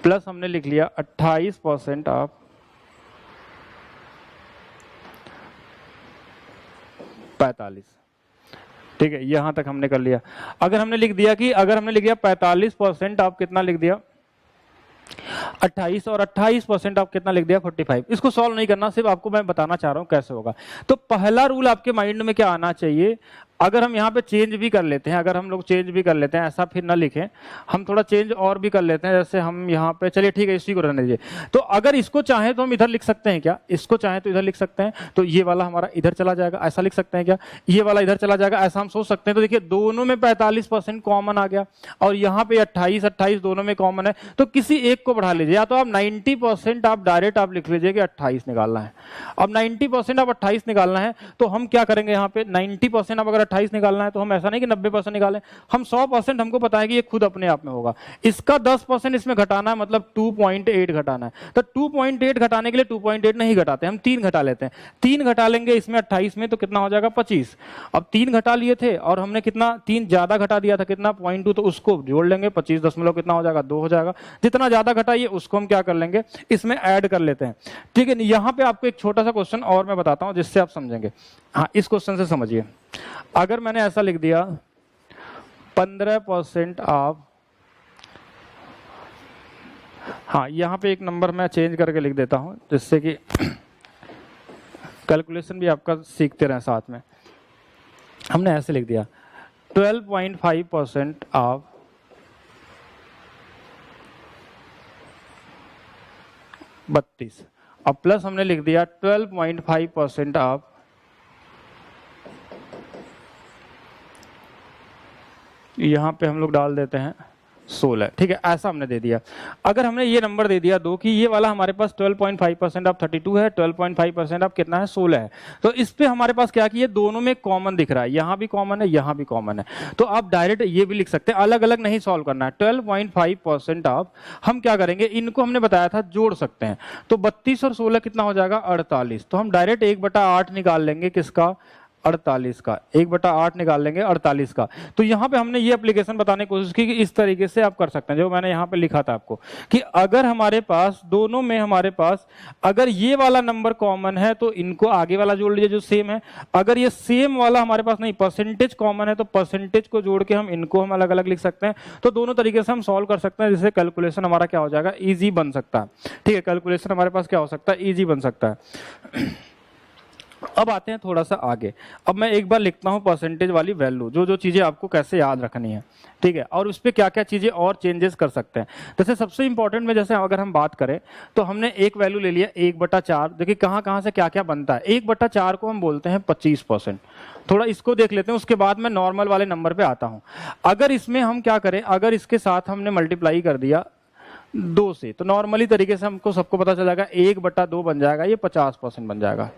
प्लस हमने लिख लिया 28% ऑफ 45। ठीक है, यहां तक हमने कर लिया। अगर हमने लिख दिया कि अगर हमने लिख दिया 45% आप कितना लिख दिया 28, और 28% आप कितना लिख दिया 45। इसको सॉल्व नहीं करना, सिर्फ आपको मैं बताना चाह रहा हूं कैसे होगा। तो पहला रूल आपके माइंड में क्या आना चाहिए, अगर हम यहाँ पे चेंज भी कर लेते हैं, अगर हम लोग चेंज भी कर लेते हैं, ऐसा फिर ना लिखें, हम थोड़ा चेंज और भी कर लेते हैं। जैसे हम यहाँ पे, चलिए ठीक है, इसी को रहने दीजिए। तो अगर इसको चाहें तो हम इधर लिख सकते हैं क्या, इसको चाहें तो इधर लिख सकते हैं, तो ये वाला हमारा इधर चला जाएगा, ऐसा लिख सकते हैं क्या, ये वाला इधर चला जाएगा, ऐसा हम सोच सकते हैं। तो देखिए दोनों में 45% कॉमन आ गया, और यहाँ पे 28 दोनों में कॉमन है, तो किसी एक को बढ़ा लीजिए। या तो आप 90% आप डायरेक्ट आप लिख लीजिए कि 28 निकालना है। अब 90% आप 28 निकालना है, तो हम क्या करेंगे, यहाँ पे 90% आप अगर 28 निकालना है, तो हम ऐसा नहीं कि 90% निकालें, हम 100% हमको पता है कि ये खुद अपने आप में होगा। इसका 10% इसमें घटाना है, मतलब 2.8 घटाना है। तो 2.8 घटाने के लिए 2.8 नहीं घटाते, हम 3 घटा लेते हैं। 3 घटा लेंगे इसमें 28 में, तो कितना हो जाएगा 25। अब 3 घटा लिए थे और हमने कितना 3 ज्यादा घटा दिया था, कितना 0.2, तो उसको जोड़ लेंगे, 25 दशमलव कितना हो जाएगा 2 हो जाएगा। जितना ज्यादा घटाइए उसको हम क्या कर लेंगे, इसमें ऐड कर लेते हैं। ठीक है, यहाँ पे आपको एक छोटा सा क्वेश्चन और मैं बताता हूं जिससे आप समझेंगे। हाँ, इस क्वेश्चन से समझिए। अगर मैंने ऐसा लिख दिया 15% ऑफ, हाँ यहाँ पे एक नंबर मैं चेंज करके लिख देता हूं जिससे कि कैलकुलेशन भी आपका सीखते रहें साथ में। हमने ऐसे लिख दिया 12.5% ऑफ 32, अब प्लस हमने लिख दिया 12.5% ऑफ 'यहां पे हम लोग डाल देते हैं 16। ठीक है, ऐसा हमने दे दिया। अगर हमने ये नंबर दे दिया दो कि ये वाला हमारे पास 12.5% ऑफ 32 है, 12.5% ऑफ कितना है 16 है, तो इस पे हमारे पास क्या कि ये दोनों में कॉमन दिख रहा है, यहाँ भी कॉमन है, यहाँ भी कॉमन है। तो आप डायरेक्ट ये भी लिख सकते हैं, अलग अलग नहीं सॉल्व करना है। 12.5% ऑफ हम क्या करेंगे, इनको हमने बताया था जोड़ सकते हैं, तो 32 और 16 कितना हो जाएगा 48। तो हम डायरेक्ट 1/8 निकाल लेंगे, किसका 48 का, 1/8 निकाल लेंगे 48 का। तो यहाँ पे हमने ये एप्लीकेशन बताने की कोशिश की कि इस तरीके से आप कर सकते हैं, जो मैंने यहाँ पे लिखा था आपको, कि अगर हमारे पास दोनों में हमारे पास अगर ये वाला नंबर कॉमन है तो इनको आगे वाला जोड़ लीजिए जो सेम है। अगर ये सेम वाला हमारे पास नहीं, परसेंटेज कॉमन है, तो परसेंटेज को जोड़ के हम इनको हम अलग अलग लिख सकते हैं। तो दोनों तरीके से हम सॉल्व कर सकते हैं, जिससे कैलकुलेशन हमारा क्या हो जाएगा, ईजी बन सकता है। ठीक है, कैलकुलेशन हमारे पास क्या हो सकता है, ईजी बन सकता है। अब आते हैं थोड़ा सा आगे। अब मैं एक बार लिखता हूं परसेंटेज वाली वैल्यू, जो जो चीजें आपको कैसे याद रखनी है। ठीक है, और उस पर क्या क्या चीजें और चेंजेस कर सकते हैं। जैसे सबसे इंपॉर्टेंट में जैसे अगर हम बात करें तो हमने एक वैल्यू ले लिया 1/4। देखिए कहां कहां से क्या क्या बनता है। 1/4 को हम बोलते हैं 25%। थोड़ा इसको देख लेते हैं, उसके बाद मैं नॉर्मल वाले नंबर पे आता हूं। अगर इसमें हम क्या करें, अगर इसके साथ हमने मल्टीप्लाई कर दिया 2 से, तो नॉर्मली तरीके से हमको सबको पता चल जाएगा 1/2 बन जाएगा, ये 50% बन जाएगा।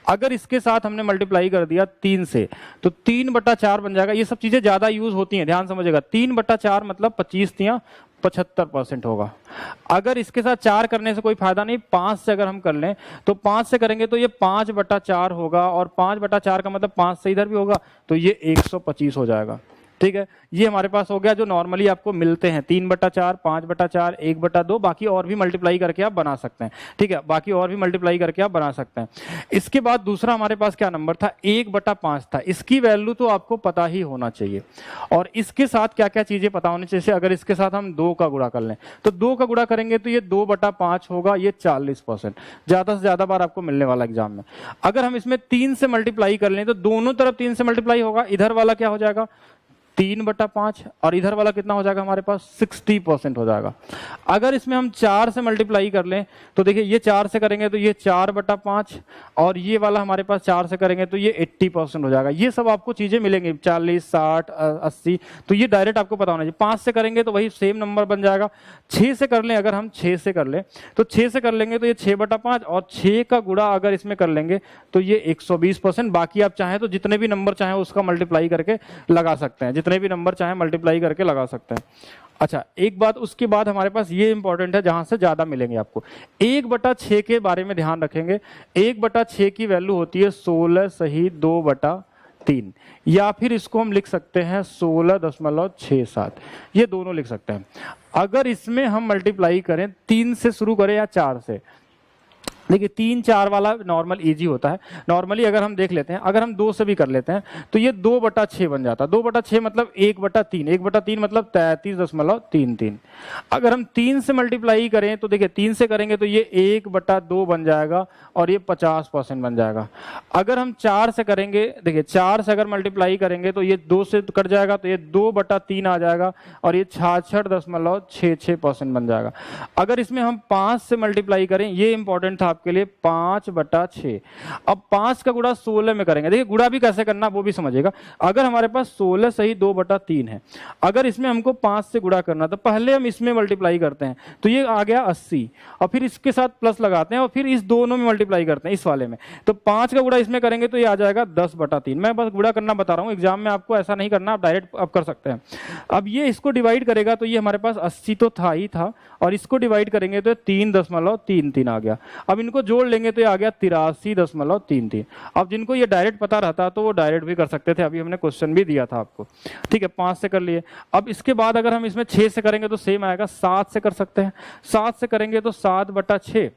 अगर इसके साथ हमने मल्टीप्लाई कर दिया 3 से, तो 3/4 बन जाएगा। ये सब चीजें ज्यादा यूज होती हैं, ध्यान समझिएगा। 3/4 मतलब 25 तियां 75% होगा। अगर इसके साथ 4 करने से कोई फायदा नहीं, 5 से अगर हम कर लें तो 5 से करेंगे तो ये 5/4 होगा, और 5/4 का मतलब 5 से इधर भी होगा तो ये 125 हो जाएगा। ठीक है, ये हमारे पास हो गया जो नॉर्मली आपको मिलते हैं 3/4, 5/4, 1/2, बाकी और भी मल्टीप्लाई करके आप बना सकते हैं। ठीक है, बाकी और भी मल्टीप्लाई करके आप बना सकते हैं। इसके बाद दूसरा हमारे पास क्या नंबर था, 1/5 था। इसकी वैल्यू तो आपको पता ही होना चाहिए, और इसके साथ क्या क्या चीजें पता होनी चाहिए। अगर इसके साथ हम 2 का गुणा कर लें तो 2 का गुणा करेंगे तो ये 2/5 होगा, ये 40%, ज्यादा से ज्यादा बार आपको मिलने वाला एग्जाम में। अगर हम इसमें 3 से मल्टीप्लाई कर लें तो दोनों तरफ 3 से मल्टीप्लाई होगा, इधर वाला क्या हो जाएगा 3/5, और इधर वाला कितना हो जाएगा हमारे पास 60% हो जाएगा। अगर इसमें हम 4 से मल्टीप्लाई कर लें तो देखिए ये 4 से करेंगे तो ये 4/5, और ये वाला हमारे पास 4 से करेंगे तो ये 80% हो जाएगा। ये सब आपको चीजें मिलेंगी 40, 60, 80, तो ये डायरेक्ट आपको पता होना चाहिए। 5 से करेंगे तो वही सेम नंबर बन जाएगा। 6 से कर लें, अगर हम 6 से कर लें तो 6 से कर लेंगे तो ये 6/5, और 6 का गुणा अगर इसमें कर लेंगे तो ये 120%। बाकी आप चाहें तो जितने भी नंबर चाहें उसका मल्टीप्लाई करके लगा सकते हैं, जितने भी नंबर चाहे मल्टीप्लाई करके लगा सकते हैं। अच्छा, एक बात उसके बाद हमारे पास ये इंपॉर्टेंट है जहां से ज्यादा मिलेंगे आपको, 1/6 के बारे में ध्यान रखेंगे। 1/6 की वैल्यू होती है 16 सही 2/3, या फिर इसको हम लिख सकते हैं 16.67, ये दोनों लिख सकते हैं। अगर इसमें हम मल्टीप्लाई करें 3 से शुरू करें या 4 से, देखिए 3, 4 वाला नॉर्मल इजी होता है। नॉर्मली अगर हम देख लेते हैं, अगर हम 2 से भी कर लेते हैं तो ये 2/6 बन जाता है। 2/6 मतलब 1/3, 1/3 मतलब 33.33। अगर हम 3 से मल्टीप्लाई करें तो देखिए 3 से करेंगे तो ये 1/2 बन जाएगा, और ये 50% बन जाएगा। अगर हम 4 से करेंगे, देखिए 4 से अगर मल्टीप्लाई करेंगे तो ये 2 से कट जाएगा तो ये 2/3 आ जाएगा, और ये 66.66% बन जाएगा। अगर इसमें हम 5 से मल्टीप्लाई करें, ये इंपॉर्टेंट था आपके लिए, 5/6। अब 5 का गुणा 16 में करेंगे। देखिए गुणा भी कैसे करना वो भी समझिएगा। अगर हमारे पास 16 सही 2/3 है, अगर इसमें हमको 5 से गुणा करना तो पहले हम इसमें मल्टीप्लाई करते हैं तो ये आ गया 80, और फिर इसके साथ प्लस लगाते हैं और फिर इस दोनों में मल्टीप्लाई करते हैं, इस वाले में। तो 5 का गुणा इसमें करेंगे तो ये आ जाएगा 10/3। मैं बस गुणा करना बता रहा हूँ, एग्जाम में आपको ऐसा नहीं करना, आप डायरेक्ट आप कर सकते हैं। अब ये इसको डिवाइड करेगा तो ये हमारे पास 80 तो था ही था, और इसको डिवाइड करेंगे तो 3.33 आ गया। अब इनको जोड़ लेंगे तो ये आ गया 83.33। अब जिनको ये डायरेक्ट पता रहता तो वो डायरेक्ट भी कर सकते थे, अभी हमने क्वेश्चन भी दिया था आपको। ठीक है, 5 से कर लिए। अब इसके बाद अगर हम इसमें 6 से करेंगे तो सेम आएगा, 7 से कर सकते हैं। 7 से करेंगे तो 7/6,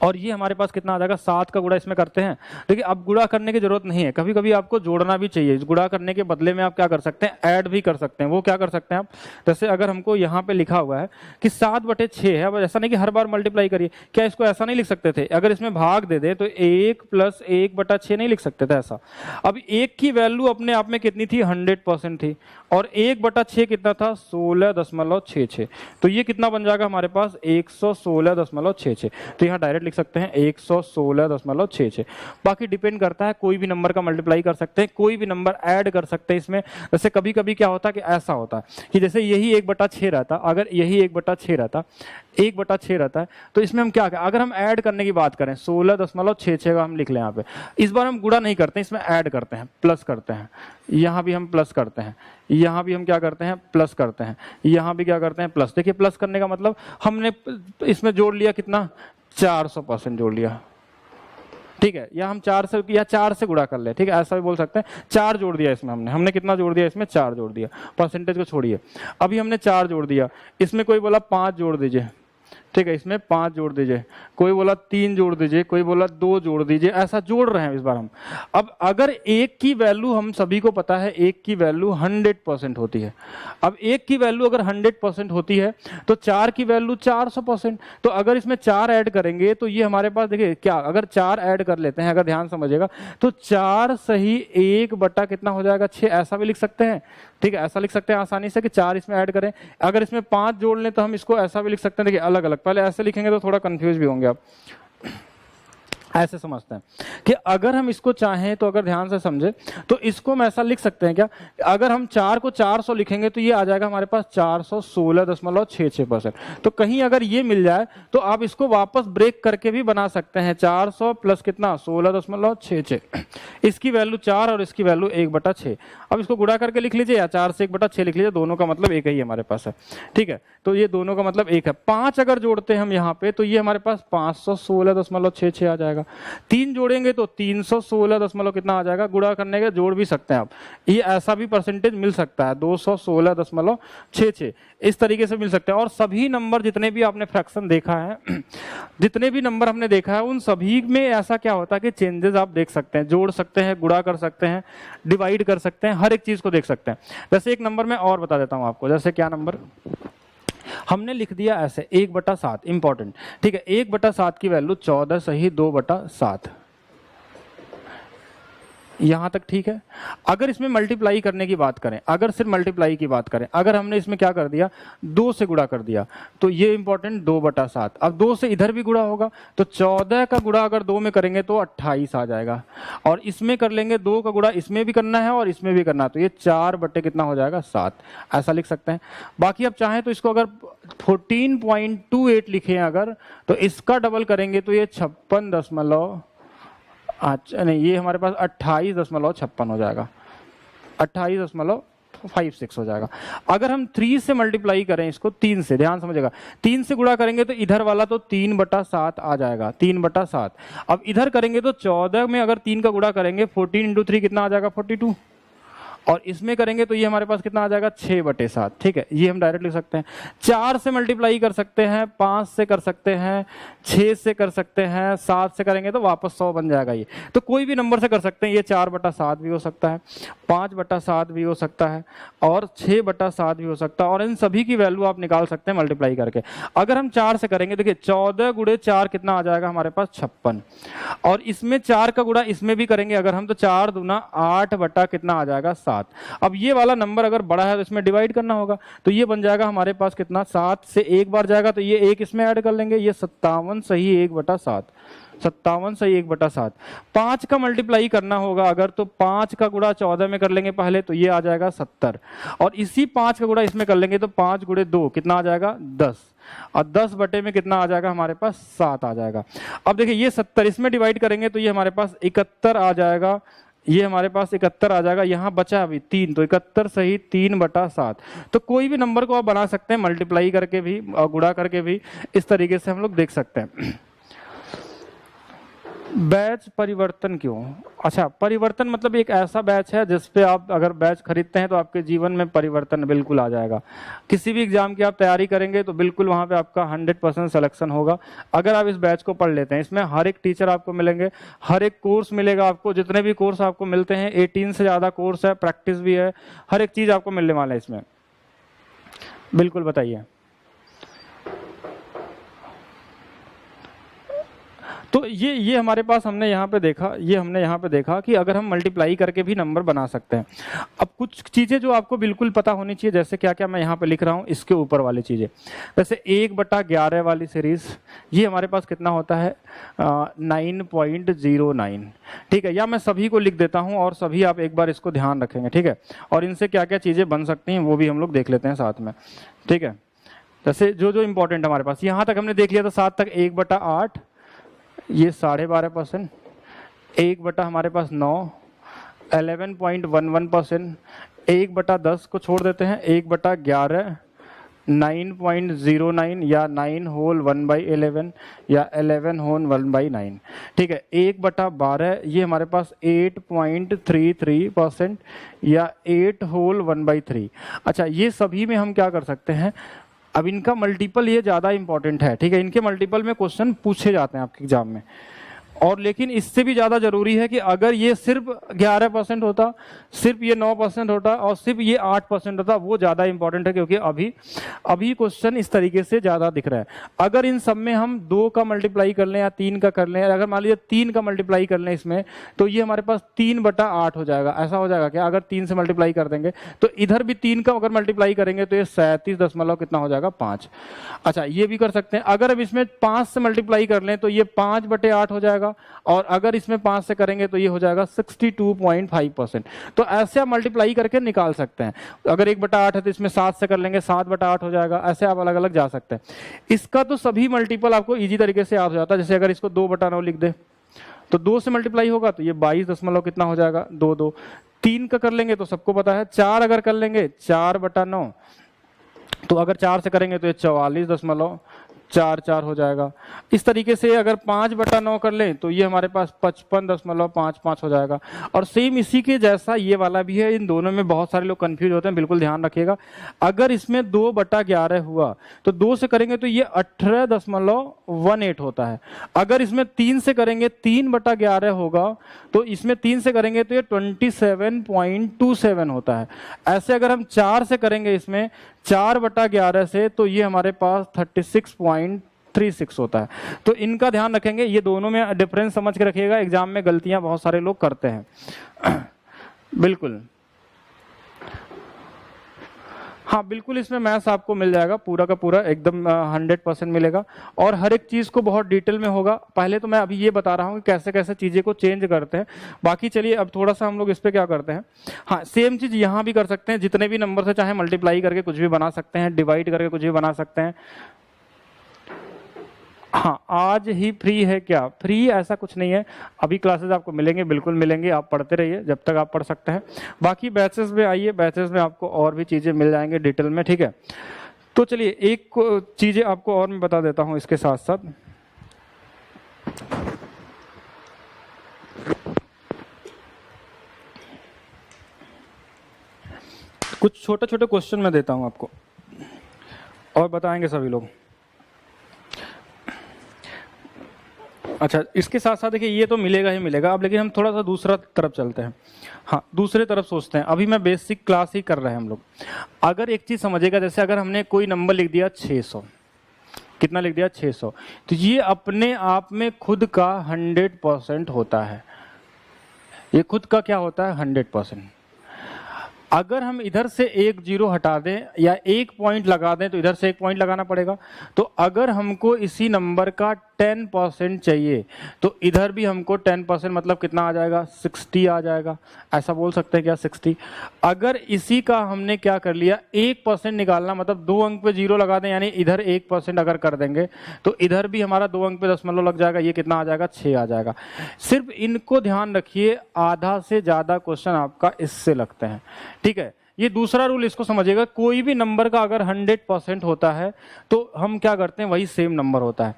और ये हमारे पास कितना आ जाएगा, 7 का गुणा इसमें करते हैं। देखिए अब गुणा करने की जरूरत नहीं है, कभी कभी आपको जोड़ना भी चाहिए। गुणा करने के बदले में आप क्या कर सकते हैं, ऐड भी कर सकते हैं। वो क्या कर सकते हैं आप, जैसे अगर हमको यहाँ पे लिखा हुआ है कि 7/6 है, अब ऐसा नहीं कि हर बार मल्टीप्लाई करिए, क्या इसको ऐसा नहीं लिख सकते थे, अगर इसमें भाग दे दे तो 1 + 1/6 नहीं लिख सकते थे ऐसा। अब 1 की वैल्यू अपने आप में कितनी थी, 100% थी, और 1/6 कितना था, 16.66। तो ये कितना बन जाएगा हमारे पास, 116.66। तो यहाँ डायरेक्ट लिख सकते हैं 116.66। बाकी डिपेंड करता है, कोई भी नंबर का मल्टीप्लाई कर सकते हैं, कोई भी नंबर ऐड कर सकते हैं इसमें। जैसे कभी कभी क्या होता है कि ऐसा होता है कि जैसे यही 1/6 रहता, अगर यही 1/6 रहता, 1/6 रहता है, तो इसमें हम क्या, अगर हम ऐड करने की बात करें 16.66 का हम लिख लें यहाँ पे। इस बार हम गुणा नहीं करते, इसमें ऐड करते हैं, प्लस करते हैं। यहाँ भी हम प्लस करते हैं, यहाँ भी हम क्या करते हैं, प्लस करते हैं, यहाँ भी क्या करते हैं, प्लस। देखिए प्लस करने का मतलब हमने इसमें जोड़ लिया कितना, 400% जोड़ लिया। ठीक है, या हम 4 से गुणा कर ले, ठीक है, ऐसा भी बोल सकते हैं। 4 जोड़ दिया इसमें, हमने कितना जोड़ दिया इसमें, 4 जोड़ दिया। परसेंटेज को छोड़िए, अभी हमने 4 जोड़ दिया। इसमें कोई बोला 5 जोड़ दीजिए, ठीक है, इसमें 5 जोड़ दीजिए, कोई बोला 3 जोड़ दीजिए, कोई बोला 2 जोड़ दीजिए, ऐसा जोड़ रहे हैं इस बार हम। अब अगर 1 की वैल्यू, हम सभी को पता है 1 की वैल्यू 100% होती है। अब 1 की वैल्यू अगर 100% होती है तो 4 की वैल्यू 400%। तो अगर इसमें 4 ऐड करेंगे तो ये हमारे पास, देखिए क्या, अगर 4 ऐड कर लेते हैं, अगर ध्यान समझिएगा, तो 4 सही 1 कितना हो जाएगा, 6, ऐसा भी लिख सकते हैं। ठीक है, ऐसा लिख सकते हैं आसानी से कि 4 इसमें ऐड करें। अगर इसमें 5 जोड़ लें तो हम इसको ऐसा भी लिख सकते हैं। देखिए अलग अलग, पहले ऐसे लिखेंगे तो थोड़ा कंफ्यूज भी होंगे आप। ऐसे समझते हैं कि अगर हम इसको चाहें तो, अगर ध्यान से समझे तो इसको हम ऐसा लिख सकते हैं क्या, अगर हम 4 को 400 लिखेंगे तो ये आ जाएगा हमारे पास 416.66%। तो कहीं अगर ये मिल जाए तो आप इसको वापस ब्रेक करके भी बना सकते हैं, 400 प्लस कितना 16.66, इसकी वैल्यू 4 और इसकी वैल्यू 1/6। अब इसको गुणा करके लिख लीजिए या 4 से 1/6 लिख लीजिए, दोनों का मतलब एक ही हमारे पास है। ठीक है, तो ये दोनों का मतलब एक है। 5 अगर जोड़ते हैं हम यहाँ पे तो ये हमारे पास 516.66 आ जाएगा। 3 जोड़ेंगे तो 316 कितना आ जाएगा, गुणा करने के जोड़ भी सकते हैं आप, ये ऐसा भी परसेंटेज मिल सकता है 216.66, इस तरीके से मिल सकते हैं। और सभी नंबर जितने भी आपने फ्रैक्शन देखा है, जितने भी नंबर हमने देखा है उन सभी में ऐसा क्या होता है कि चेंजेस आप देख सकते हैं, जोड़ सकते हैं, गुणा कर सकते हैं, डिवाइड कर सकते हैं, हर एक चीज को देख सकते हैं। वैसे एक नंबर मैं और बता देता हूं आपको, जैसे क्या नंबर हमने लिख दिया ऐसे 1/7, इंपॉर्टेंट। ठीक है, 1/7 की वैल्यू 14 सही 2/7, यहां तक ठीक है। अगर इसमें मल्टीप्लाई करने की बात करें, अगर सिर्फ मल्टीप्लाई की बात करें, अगर हमने इसमें क्या कर दिया 2 से गुणा कर दिया तो ये इंपॉर्टेंट 2/7। अब 2 से इधर भी गुणा होगा तो 14 का गुणा अगर 2 में करेंगे तो 28 आ जाएगा, और इसमें कर लेंगे 2 का गुणा इसमें भी करना है और इसमें भी करना है, तो ये 4 कितना हो जाएगा 7, ऐसा लिख सकते हैं। बाकी आप चाहें तो इसको अगर 14.28 लिखें अगर, तो इसका डबल करेंगे तो ये 56 अच्छा नहीं, ये हमारे पास 28.56 हो जाएगा, 28.56 हो जाएगा। अगर हम 3 से मल्टीप्लाई करें इसको, 3 से, ध्यान समझेगा, 3 से गुणा करेंगे तो इधर वाला तो 3/7 आ जाएगा, 3/7। अब इधर करेंगे तो 14 में अगर 3 का गुणा करेंगे 14 × 3 कितना आ जाएगा 42, और इसमें करेंगे तो ये हमारे पास कितना आ जाएगा 6/7। ठीक है, ये हम डायरेक्ट लिख सकते हैं। 4 से मल्टीप्लाई कर सकते हैं, 5 से कर सकते हैं, 6 से कर सकते हैं, 7 से करेंगे तो वापस 100 बन जाएगा। ये तो कोई भी नंबर से कर सकते हैं, ये 4/7 भी हो सकता है, 5/7 भी हो सकता है, और 6/7 भी हो सकता है, और इन सभी की वैल्यू आप निकाल सकते हैं मल्टीप्लाई करके। अगर हम 4 से करेंगे, देखिए 14 × 4 कितना आ जाएगा हमारे पास 56, और इसमें 4 का गुणा इसमें भी करेंगे अगर हम, तो 4 दूना 8 कितना आ जाएगा 7। अब ये वाला नंबर अगर बड़ा है तो इसमें डिवाइड करना होगा, तो ये बन जाएगा हमारे पास कितना, 7 से एक बार जाएगा तो ये एक इसमें ऐड कर लेंगे, ये 57 सही 1/7, 57 सही 1/7। 5 का मल्टीप्लाई करना होगा अगर, तो 5 का गुणा 14 में कर लेंगे पहले, तो ये आ जाएगा 70, और इसी 5 का गुणा इसमें कर लेंगे तो 5 × 2 कितना आ जाएगा 10, और 10 बटे में कितना आ जाएगा हमारे पास 7 आ जाएगा। अब देखिए ये 70 इसमें डिवाइड करेंगे तो ये हमारे पास 71 आ जाएगा, ये हमारे पास 71 आ जाएगा, यहाँ बचा अभी 3, तो 71 सही 3/7। तो कोई भी नंबर को आप बना सकते हैं मल्टीप्लाई करके भी और गुणा करके भी, इस तरीके से हम लोग देख सकते हैं। बैच परिवर्तन क्यों? अच्छा, परिवर्तन मतलब एक ऐसा बैच है जिस पे आप अगर बैच खरीदते हैं तो आपके जीवन में परिवर्तन बिल्कुल आ जाएगा। किसी भी एग्जाम की आप तैयारी करेंगे तो बिल्कुल वहां पे आपका 100% सिलेक्शन होगा अगर आप इस बैच को पढ़ लेते हैं। इसमें हर एक टीचर आपको मिलेंगे, हर एक कोर्स मिलेगा आपको, जितने भी कोर्स आपको मिलते हैं 18 से ज़्यादा कोर्स है, प्रैक्टिस भी है, हर एक चीज़ आपको मिलने वाला है इसमें। बिल्कुल बताइए। तो ये हमारे पास हमने यहाँ पे देखा, ये हमने यहाँ पे देखा कि अगर हम मल्टीप्लाई करके भी नंबर बना सकते हैं। अब कुछ चीज़ें जो आपको बिल्कुल पता होनी चाहिए, जैसे क्या क्या मैं यहाँ पे लिख रहा हूँ, इसके ऊपर वाली चीज़ें, जैसे 1/11 वाली सीरीज, ये हमारे पास कितना होता है 9.09। ठीक है, या मैं सभी को लिख देता हूँ और सभी आप एक बार इसको ध्यान रखेंगे। ठीक है, और इनसे क्या क्या चीज़ें बन सकती हैं वो भी हम लोग देख लेते हैं साथ में। ठीक है, जैसे जो जो इंपॉर्टेंट हमारे पास, यहाँ तक हमने देख लिया था 7 तक, 1/8 ये 12.5%, 1/ हमारे पास 9, 11.11%, 1/10 को छोड़ देते हैं, 1/11, 9.09 या 9 होल 1/11 या 11 होल 1/9। ठीक है, 1/12 ये हमारे पास 8.33% या 8 होल 1/3। अच्छा, ये सभी में हम क्या कर सकते हैं, अब इनका मल्टीपल ये ज़्यादा इंपॉर्टेंट है। ठीक है, इनके मल्टीपल में क्वेश्चन पूछे जाते हैं आपके एग्जाम में, और लेकिन इससे भी ज़्यादा जरूरी है कि अगर ये सिर्फ 11% होता, सिर्फ ये 9% होता और सिर्फ ये 8% होता, वो ज़्यादा इंपॉर्टेंट है, क्योंकि अभी क्वेश्चन इस तरीके से ज़्यादा दिख रहा है। अगर इन सब में हम 2 का मल्टीप्लाई कर लें या 3 का कर लें, अगर मान लीजिए 3 का मल्टीप्लाई कर लें इसमें, तो ये हमारे पास 3/8 हो जाएगा। ऐसा हो जाएगा क्या, अगर 3 से मल्टीप्लाई कर देंगे तो इधर भी 3 का अगर मल्टीप्लाई करेंगे तो ये 37 कितना हो जाएगा 5। अच्छा, ये भी कर सकते हैं। अगर अब इसमें 5 से मल्टीप्लाई कर लें तो ये 5/8 हो जाएगा, जाएगा, और अगर इसमें 5 से करेंगे तो ये हो जाएगा 62.5%। तो ऐसे आप मल्टीप्लाई करके निकाल सकते हैं। अगर 1/8 है तो इसमें 7 से कर लेंगे, 7/8 हो जाएगा। ऐसे आप अलग अलग जा सकते हैं। इसका तो सभी मल्टीपल आपको इजी तरीके से याद हो जाता है। जैसे अगर इसको 2/9 लिख दे तो 2 से मल्टीप्लाई होगा तो ये 22 दशमलव कितना हो जाएगा, 2 3 का कर लेंगे तो सबको पता है। 4 अगर कर लेंगे 4/9, तो अगर 4 से करेंगे तो ये 44.44 हो जाएगा। इस तरीके से अगर 5/9 कर लें तो ये हमारे पास 55.55 हो जाएगा। और सेम इसी के जैसा ये वाला भी है। इन दोनों में बहुत सारे लोग कंफ्यूज होते हैं, बिल्कुल ध्यान रखिएगा। अगर इसमें 2/11 हुआ तो 2 से करेंगे तो ये 18.18 होता है। अगर इसमें 3 से करेंगे 3/11 होगा तो इसमें 3 से करेंगे तो ये 27.27 होता है। ऐसे अगर हम 4 से करेंगे इसमें 4/11 से तो ये हमारे पास 36.36 होता है। तो इनका ध्यान रखेंगे, ये दोनों में डिफरेंस समझ के रखिएगा। एग्जाम में गलतियां बहुत सारे लोग करते हैं। बिल्कुल, हाँ बिल्कुल, इसमें मैथ्स आपको मिल जाएगा पूरा का पूरा, एकदम 100% मिलेगा, और हर एक चीज को बहुत डिटेल में होगा। पहले तो मैं अभी ये बता रहा हूँ कि कैसे कैसे चीजें को चेंज करते हैं। बाकी चलिए अब थोड़ा सा हम लोग इस पे क्या करते हैं। हाँ, सेम चीज यहाँ भी कर सकते हैं। जितने भी नंबर से चाहे मल्टीप्लाई करके कुछ भी बना सकते हैं, डिवाइड करके कुछ भी बना सकते हैं। हाँ, आज ही फ्री है क्या? फ्री ऐसा कुछ नहीं है। अभी क्लासेस आपको मिलेंगे, बिल्कुल मिलेंगे। आप पढ़ते रहिए जब तक आप पढ़ सकते हैं। बाकी बैचेस में आइए, बैचेस में आपको और भी चीजें मिल जाएंगे डिटेल में, ठीक है। तो चलिए एक चीजें आपको और मैं बता देता हूं इसके साथ साथ। कुछ छोटे छोटे क्वेश्चन मैं देता हूं आपको और बताएंगे सभी लोग। अच्छा, इसके साथ साथ देखिए ये तो मिलेगा ही मिलेगा अब, लेकिन हम थोड़ा सा दूसरा तरफ चलते हैं। हाँ, दूसरे तरफ सोचते हैं। अभी मैं बेसिक क्लास ही कर रहे हैं हम लोग। अगर एक चीज समझेगा, जैसे अगर हमने कोई नंबर लिख दिया 600, कितना लिख दिया 600, तो ये अपने आप में खुद का 100% होता है। ये खुद का क्या होता है? 100%। अगर हम इधर से एक जीरो हटा दें या एक पॉइंट लगा दें तो इधर से एक पॉइंट लगाना पड़ेगा। तो अगर हमको इसी नंबर का 10% चाहिए तो इधर भी हमको 10% मतलब कितना आ जाएगा? 60 आ जाएगा। ऐसा बोल सकते हैं क्या? 60। अगर इसी का हमने क्या कर लिया, 1% निकालना, मतलब 2 अंक पे जीरो लगा दें, यानी इधर 1% अगर कर देंगे तो इधर भी हमारा 2 अंक पे दशमलव लग जाएगा। ये कितना आ जाएगा? 6 आ जाएगा। सिर्फ इनको ध्यान रखिए, आधा से ज्यादा क्वेश्चन आपका इससे लगते हैं, ठीक है। ये दूसरा रूल इसको समझिएगा, कोई भी नंबर का अगर 100% होता है तो हम क्या करते हैं, वही सेम नंबर होता है।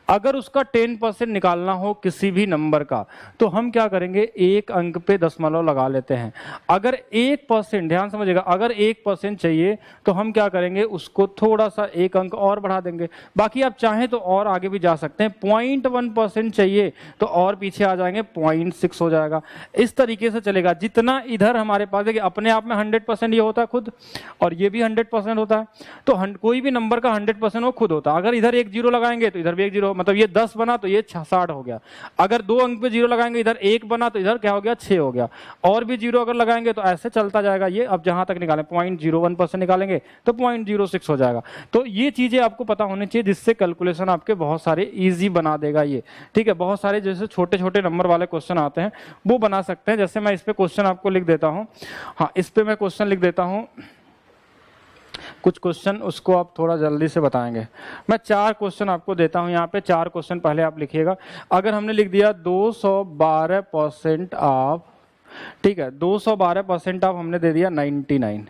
अगर उसका 10% निकालना हो किसी भी नंबर का तो हम क्या करेंगे, एक अंक पे दशमलव लगा लेते हैं। अगर 1%, ध्यान समझिएगा, अगर 1% चाहिए तो हम क्या करेंगे, उसको थोड़ा सा एक अंक और बढ़ा देंगे। बाकी आप चाहें तो और आगे भी जा सकते हैं। 0.1% चाहिए तो और पीछे आ जाएंगे, 0.6 हो जाएगा। इस तरीके से चलेगा। जितना इधर हमारे पास, देखिए अपने आप में 100% ये होता है खुद, और ये भी 100% होता है। तो कोई भी नंबर का 100% वो खुद होता है। अगर इधर एक जीरो लगाएंगे तो इधर भी एक जीरो, मतलब ये 10 बना तो ये 60 हो गया। अगर 2 अंक पे जीरो लगाएंगे, इधर 1 बना तो इधर क्या हो गया? 6 हो गया। और भी जीरो अगर लगाएंगे तो ऐसे चलता जाएगा ये। अब जहां तक निकालें 0.01% निकालेंगे तो 0.06 हो जाएगा। तो ये चीजें आपको पता होनी चाहिए, जिससे कैलकुलेशन आपके बहुत सारे इजी बना देगा ये, ठीक है। बहुत सारे जैसे छोटे छोटे नंबर वाले क्वेश्चन आते हैं वो बना सकते हैं। जैसे मैं इस पे क्वेश्चन आपको लिख देता हूं। हाँ, इस पे मैं क्वेश्चन लिख देता हूं कुछ क्वेश्चन, उसको आप थोड़ा जल्दी से बताएंगे। मैं 4 क्वेश्चन आपको देता हूं यहाँ पे। 4 क्वेश्चन पहले आप लिखिएगा। अगर हमने लिख दिया 212% ऑफ, ठीक है, 212% ऑफ हमने दे दिया 99,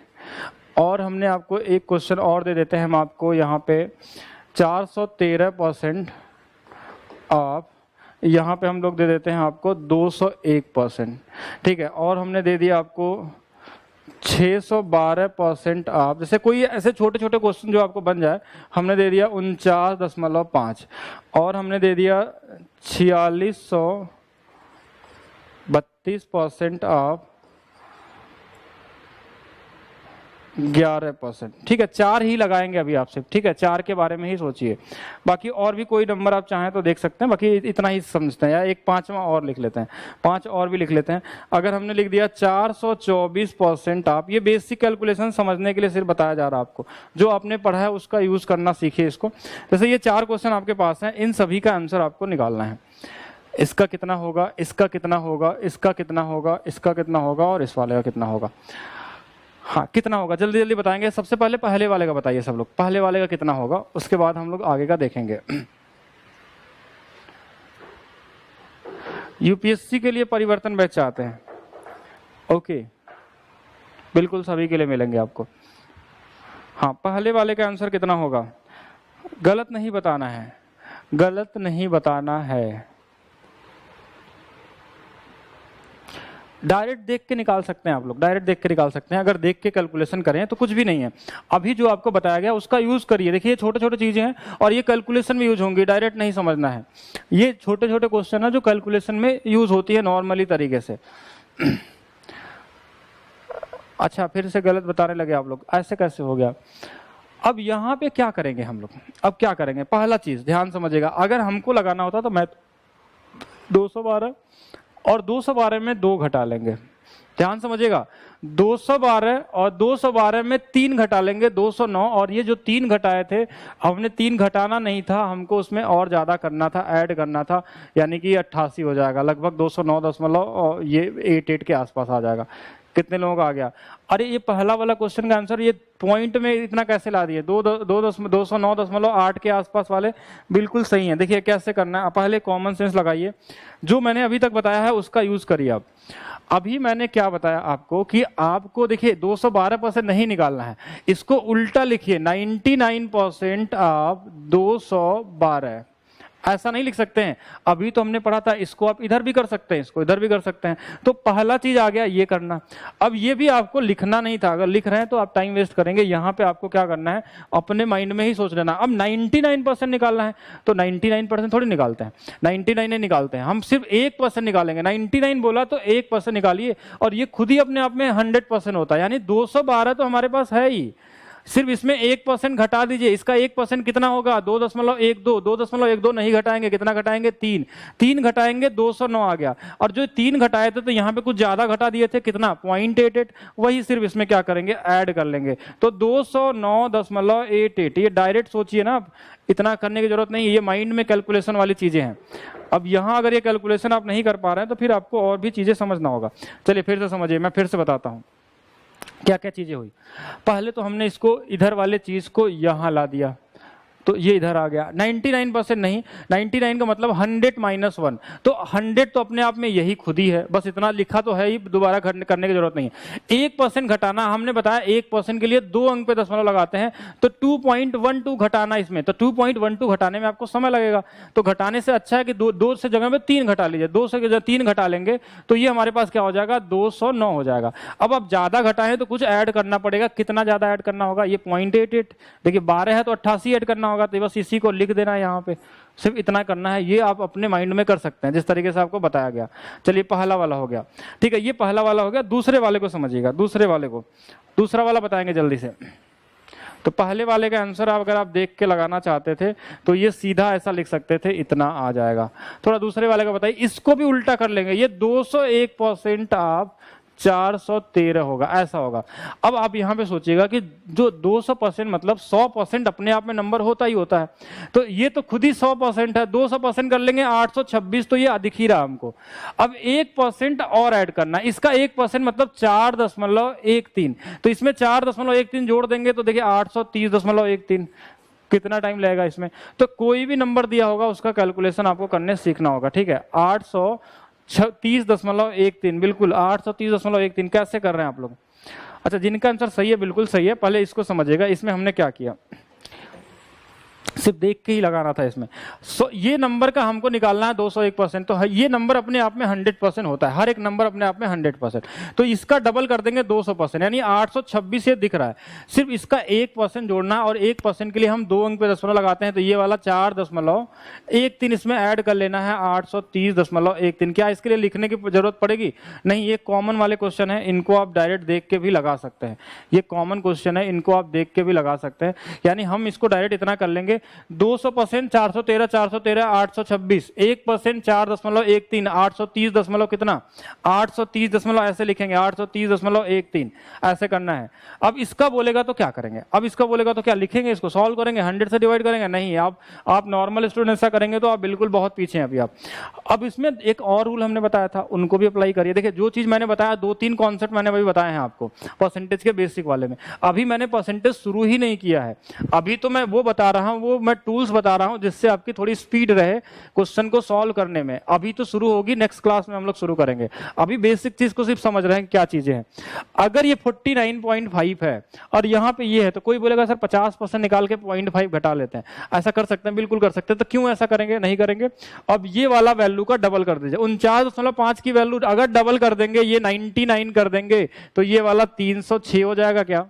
और हमने आपको एक क्वेश्चन और दे देते हैं हम आपको यहाँ पे 413% ऑफ, यहाँ पे हम लोग दे देते हैं आपको 201%, ठीक है। और हमने दे दिया आपको 612% ऑफ। जैसे कोई ऐसे छोटे छोटे क्वेश्चन जो आपको बन जाए, हमने दे दिया 49.5, और हमने दे दिया 4632% ऑफ 11%, ठीक है। 4 ही लगाएंगे अभी आपसे, ठीक है। 4 के बारे में ही सोचिए। बाकी और भी कोई नंबर आप चाहें तो देख सकते हैं, बाकी इतना ही समझते हैं। या एक 5वां और लिख लेते हैं, 5 और भी लिख लेते हैं। अगर हमने लिख दिया 424% आप, ये बेसिक कैलकुलेशन समझने के लिए सिर्फ बताया जा रहा है आपको। जो आपने पढ़ा है उसका यूज करना सीखिए इसको। जैसे ये 4 क्वेश्चन आपके पास हैं, इन सभी का आंसर आपको निकालना है। इसका कितना होगा, इसका कितना होगा, इसका कितना होगा, इसका कितना होगा और इस वाले का कितना होगा। हाँ कितना होगा जल्दी जल्दी बताएंगे। सबसे पहले पहले वाले का बताइए सब लोग, पहले वाले का कितना होगा, उसके बाद हम लोग आगे का देखेंगे। यूपीएससी के लिए परिवर्तन बैच चाहते हैं, ओके बिल्कुल सभी के लिए मिलेंगे आपको। हाँ पहले वाले का आंसर कितना होगा, गलत नहीं बताना है, गलत नहीं बताना है, डायरेक्ट देख के निकाल सकते हैं आप लोग, डायरेक्ट देख के निकाल सकते हैं। अगर देख के कैलकुलेशन करें तो कुछ भी नहीं है। अभी जो आपको बताया गया उसका यूज करिए, देखिए छोटे छोटे चीजें हैं और ये कैलकुलेशन में यूज होंगी, डायरेक्ट नहीं समझना है। ये छोटे छोटे क्वेश्चन है जो कैलकुलेशन में यूज होती है नॉर्मली तरीके से। अच्छा फिर से गलत बताने लगे आप लोग, ऐसे कैसे हो गया। अब यहाँ पे क्या करेंगे हम लोग, अब क्या करेंगे, पहला चीज ध्यान समझिएगा। अगर हमको लगाना होता तो मैं 212 और 212 में 2 घटा लेंगे, ध्यान समझिएगा। 212 और 212 में 3 घटा लेंगे, 209। और ये जो 3 घटाए थे हमने 3 घटाना नहीं था, हमको उसमें और ज्यादा करना था, ऐड करना था, यानी कि 88 हो जाएगा, लगभग 209 ये 88 के आसपास आ जाएगा। कितने लोगों का आ गया। अरे ये पहला वाला क्वेश्चन का आंसर ये पॉइंट में इतना कैसे ला दिए, 209.8 के आसपास वाले बिल्कुल सही है। देखिए कैसे करना है, पहले कॉमन सेंस लगाइए, जो मैंने अभी तक बताया है उसका यूज करिए आप। अभी मैंने क्या बताया आपको कि आपको देखिए 212% नहीं निकालना है, इसको उल्टा लिखिए 99% ऑफ 212, ऐसा नहीं लिख सकते हैं। अभी तो हमने पढ़ा था, इसको आप इधर भी कर सकते हैं, इसको इधर भी कर सकते हैं। तो पहला चीज आ गया ये करना। अब ये भी आपको लिखना नहीं था, अगर लिख रहे हैं तो आप टाइम वेस्ट करेंगे। यहाँ पे आपको क्या करना है, अपने माइंड में ही सोच लेना। अब 99% निकालना है तो 99% थोड़ी निकालते हैं, 99 नहीं निकालते हैं, हम सिर्फ 1% निकालेंगे। 99 बोला तो 1% निकालिए और ये खुद ही अपने आप में 100% होता है, यानी 212 तो हमारे पास है ही, सिर्फ इसमें 1% घटा दीजिए। इसका 1% कितना होगा, 2.12। 2.12 नहीं घटाएंगे, कितना घटाएंगे, 3 घटाएंगे, 209 आ गया। और जो 3 घटाए थे तो यहाँ पे कुछ ज्यादा घटा दिए थे, कितना 0.88, वही सिर्फ इसमें क्या करेंगे, ऐड कर लेंगे। तो 209.88, ये डायरेक्ट सोचिए ना, इतना करने की जरूरत नहीं है, ये माइंड में कैलकुलेशन वाली चीजें हैं। अब यहाँ अगर ये कैलकुलेशन आप नहीं कर पा रहे हैं तो फिर आपको और भी चीजें समझना होगा। चलिए फिर से समझिए, मैं फिर से बताता हूँ क्या क्या चीजें हुई। पहले तो हमने इसको इधर वाले चीज को यहां ला दिया तो ये इधर आ गया। 99% नहीं, 99 का मतलब 100 - 1, तो 100 तो अपने आप में यही खुद ही है, बस इतना लिखा तो है ही, दोबारा करने की जरूरत नहीं है। 1% घटाना, हमने बताया 1% के लिए 2 अंक पे दशमलव लगाते हैं, तो 2.12 घटाना इसमें, तो 2.12 घटाने में आपको समय लगेगा। तो घटाने से अच्छा है कि 2 से जगह में 3 घटा लीजिए, 2 से जगह 3 घटा लेंगे तो ये हमारे पास क्या हो जाएगा, 209 हो जाएगा। अब आप ज्यादा घटाएं तो कुछ ऐड करना पड़ेगा, कितना ज्यादा ऐड करना होगा, ये 0.88, देखिए 12 है तो 88 ऐड करना होगा, तो बस इसी को लिख देना है यहाँ पे, सिर्फ इतना करना है। ये आप अपने माइंड में कर सकते हैं जिस तरीके से आपको बताया गया। चलिए पहला वाला हो गया, ठीक है, ये पहला वाला हो गया। दूसरे वाले को समझिएगा, दूसरे वाले को, दूसरा वाला बताएंगे जल्दी से। तो पहले वाले का आंसर अगर आप देख के लगाना चाहते थे तो ये सीधा ऐसा लिख सकते थे, इतना आ जाएगा। थोड़ा दूसरे वाले का बताइए, इसको भी उल्टा कर लेंगे, ये 201% आप 413 होगा, ऐसा होगा। अब आप यहां पे सोचिएगा कि जो 200% मतलब 100% अपने आप में नंबर होता ही होता है, तो ये तो खुद ही 100% है, 200% कर लेंगे 826, तो ये दिख ही रहा हमको। अब 1% और ऐड करना, इसका 1% मतलब 4.13, तो इसमें 4.13 जोड़ देंगे तो देखिए 830.13। कितना टाइम लगेगा इसमें, तो कोई भी नंबर दिया होगा उसका कैलकुलेशन आपको करने सीखना होगा, ठीक है। 830.13, बिल्कुल 830.13। कैसे कर रहे हैं आप लोग, अच्छा जिनका आंसर सही है बिल्कुल सही है। पहले इसको समझिएगा, इसमें हमने क्या किया, सिर्फ देख के ही लगाना था इसमें। ये नंबर का हमको निकालना है 201%, तो ये नंबर अपने आप में 100% होता है, हर एक नंबर अपने आप में 100%, तो इसका डबल कर देंगे 200%, यानी 826 ये दिख रहा है। सिर्फ इसका 1% जोड़ना, और 1% के लिए हम 2 अंक पे दशमलव लगाते हैं, तो ये वाला 4.13 इसमें ऐड कर लेना है, 830.13। क्या इसके लिए लिखने की जरूरत पड़ेगी, नहीं, ये कॉमन वाले क्वेश्चन है, इनको आप डायरेक्ट देख के भी लगा सकते हैं। ये कॉमन क्वेश्चन है, इनको आप देख के भी लगा सकते हैं, यानी हम इसको डायरेक्ट इतना कर लेंगे 200%, 413, 413, 826, 1%, 4.13, 830 दशमलव कितना, 830 दशमलव ऐसे लिखेंगे, 830.13 ऐसे करना है। अब इसका बोलेगा तो क्या करेंगे, अब इसका बोलेगा तो क्या लिखेंगे, इसको सॉल्व करेंगे, 100 से डिवाइड करेंगे, नहीं, आप नॉर्मल स्टूडेंट ऐसा करेंगे तो आप बिल्कुल बहुत पीछे हैं अभी आप। अब इसमें एक और रूल हमने बताया था, उनको भी अप्लाई करिए। देखिए जो चीज मैंने बताया, 2-3 कॉन्सेप्ट मैंने अभी बताए हैं आपको परसेंटेज के बेसिक वाले में। अभी मैंने परसेंटेज शुरू ही नहीं किया है, अभी तो मैं वो बता रहा हूं, वो मैं टूल्स बता रहा हूं जिससे आपकी थोड़ी स्पीड रहे क्वेश्चन को सॉल्व करने में। अभी तो शुरू होगी, नेक्स्ट क्लास में हम लोग शुरू करेंगे, अभी बेसिक चीज को सिर्फ समझ रहे हैं क्या चीजें हैं। अगर ये 49.5 है और यहाँ पे ये है, तो कोई बोलेगा सर 50% निकाल के 0.5 घटा लेते हैं, ऐसा कर सकते हैं, बिल्कुल कर सकते हैं। तो क्यों ऐसा करेंगे, नहीं करेंगे। अब ये वाला वैल्यू का डबल कर दीजिए, 49.5 की वैल्यू अगर डबल कर देंगे, ये 99 कर देंगे, तो ये वाला 306 हो जाएगा। क्या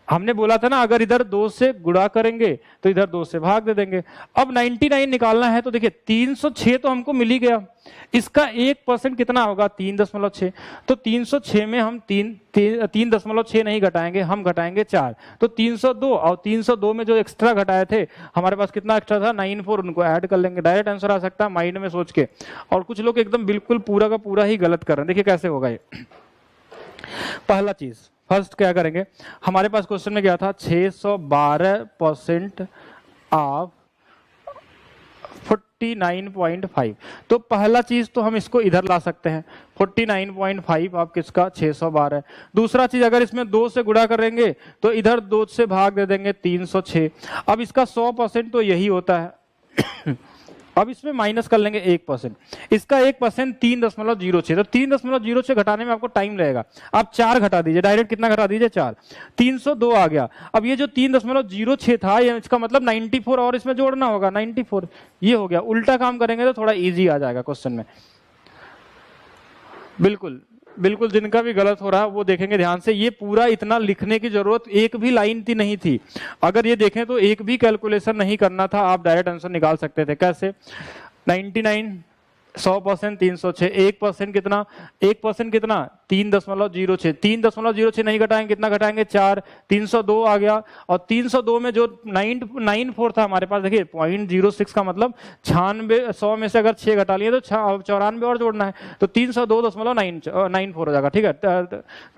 हमने बोला था ना, अगर इधर 2 से गुणा करेंगे तो इधर 2 से भाग दे देंगे। अब 99 निकालना है तो देखिए 306 तो हमको मिल ही गया, इसका 1% कितना होगा, 3.6। तो 306 में हम 3.6 नहीं घटाएंगे, हम घटाएंगे 4, तो 302। और 302 में जो एक्स्ट्रा घटाए थे हमारे पास कितना एक्स्ट्रा था, 94, उनको ऐड कर लेंगे। डायरेक्ट आंसर आ सकता है माइंड में सोच के। और कुछ लोग एकदम बिल्कुल पूरा का पूरा ही गलत कर रहे हैं, देखिए कैसे होगा ये। पहला चीज फर्स्ट क्या करेंगे, हमारे पास क्वेश्चन में क्या था, 612% ऑफ 49.5। तो पहला चीज तो हम इसको इधर ला सकते हैं, 49.5 आप किसका, 612। दूसरा चीज, अगर इसमें 2 से गुणा करेंगे तो इधर 2 से भाग दे देंगे, 306। अब इसका 100% तो यही होता है। अब इसमें माइनस कर लेंगे 1%, इसका 1% 3.06। तो 3.06 घटाने में आपको टाइम लगेगा, आप 4 घटा दीजिए, डायरेक्ट कितना घटा दीजिए, 4, 302 आ गया। अब ये जो 3.06 था, ये इसका मतलब 94 और इसमें जोड़ना होगा, 94 ये हो गया। उल्टा काम करेंगे तो थोड़ा इजी आ जाएगा क्वेश्चन में। बिल्कुल बिल्कुल, जिनका भी गलत हो रहा है वो देखेंगे ध्यान से, ये पूरा इतना लिखने की जरूरत एक भी लाइन थी नहीं थी। अगर ये देखें तो एक भी कैलकुलेशन नहीं करना था, आप डायरेक्ट आंसर निकाल सकते थे। कैसे, 99, 100%, 306, 1% कितना, 1% कितना, 3.06, 3.06 नहीं घटाएंगे, कितना घटाएंगे, 4, 302 आ गया। और 302 में जो 94 था हमारे पास, देखिए 0.06 का मतलब 96, 100 में से अगर 6 घटा लिए तो 94 और जोड़ना है, तो 302.94 हो जाएगा। ठीक है,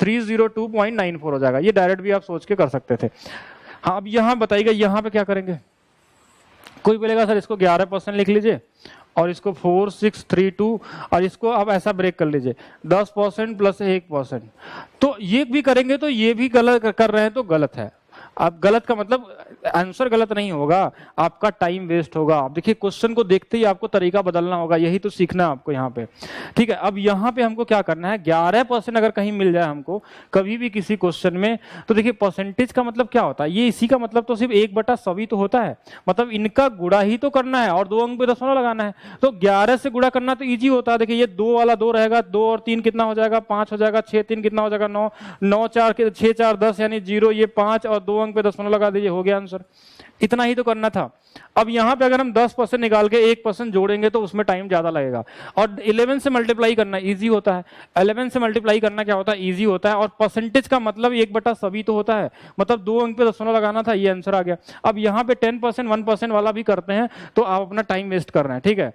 302.94 हो जाएगा। ये डायरेक्ट भी आप सोच के कर सकते थे। हाँ, अब यहाँ बताइएगा, यहाँ पे क्या करेंगे। कोई बोलेगा सर इसको 11% लिख लीजिए और इसको 4632, और इसको अब ऐसा ब्रेक कर लीजिए, 10% प्लस 1%। तो ये भी करेंगे तो ये भी गलत कर रहे हैं, तो गलत है। आप गलत का मतलब आंसर गलत नहीं होगा, आपका टाइम वेस्ट होगा। आप देखिए क्वेश्चन को देखते ही आपको तरीका बदलना होगा, यही तो सीखना है आपको यहाँ पे। ठीक है, अब यहाँ पे हमको क्या करना है, 11% अगर कहीं मिल जाए हमको कभी भी किसी क्वेश्चन में, तो देखिए परसेंटेज का मतलब क्या होता है, ये इसी का मतलब तो सिर्फ 1/100 तो होता है, मतलब इनका गुणा ही तो करना है और 2 अंक पे दशमलव लगाना है। तो 11 से गुणा करना तो ईजी होता है। देखिए ये 2 वाला 2 रहेगा, 2 और 3 कितना हो जाएगा, 5 हो जाएगा, 6 3 कितना हो जाएगा, 9, 9 4 6 4 10 यानी 0, ये 5 और 2 अंक पे दशमलव लगा दीजिए, हो गया आंसर। इतना ही तो करना था। अब यहां पे अगर हम 10% निकाल के 1% जोड़ेंगे तो उसमें टाइम ज्यादा लगेगा। और 11 से मल्टीप्लाई करना इजी होता है, 11 से मल्टीप्लाई करना क्या होता है, इजी होता है। और परसेंटेज का मतलब 1/सभी तो होता है, मतलब 2 अंक पे दशमलव लगाना था, ये आंसर आ गया। अब यहाँ पे 10%, 1% वाला भी करते हैं तो आप अपना टाइम वेस्ट कर रहे हैं। ठीक है,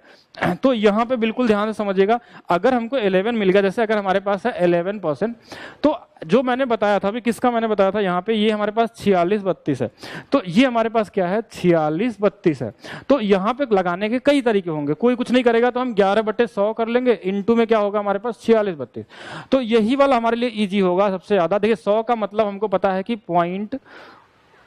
तो यहाँ पे बिल्कुल ध्यान से समझिएगा, अगर हमको 11 मिल गया, जैसे अगर हमारे पास है 11%, तो जो मैंने बताया था अभी, किसका मैंने बताया था, यहाँ पे ये हमारे पास 4632 है, तो ये हमारे पास क्या है, 4632 है। तो यहाँ पे लगाने के कई तरीके होंगे, कोई कुछ नहीं करेगा तो हम 11/100 कर लेंगे, इनटू में क्या होगा हमारे पास 4632। तो यही वाला हमारे लिए इजी होगा सबसे ज्यादा। देखिए 100 का मतलब हमको पता है कि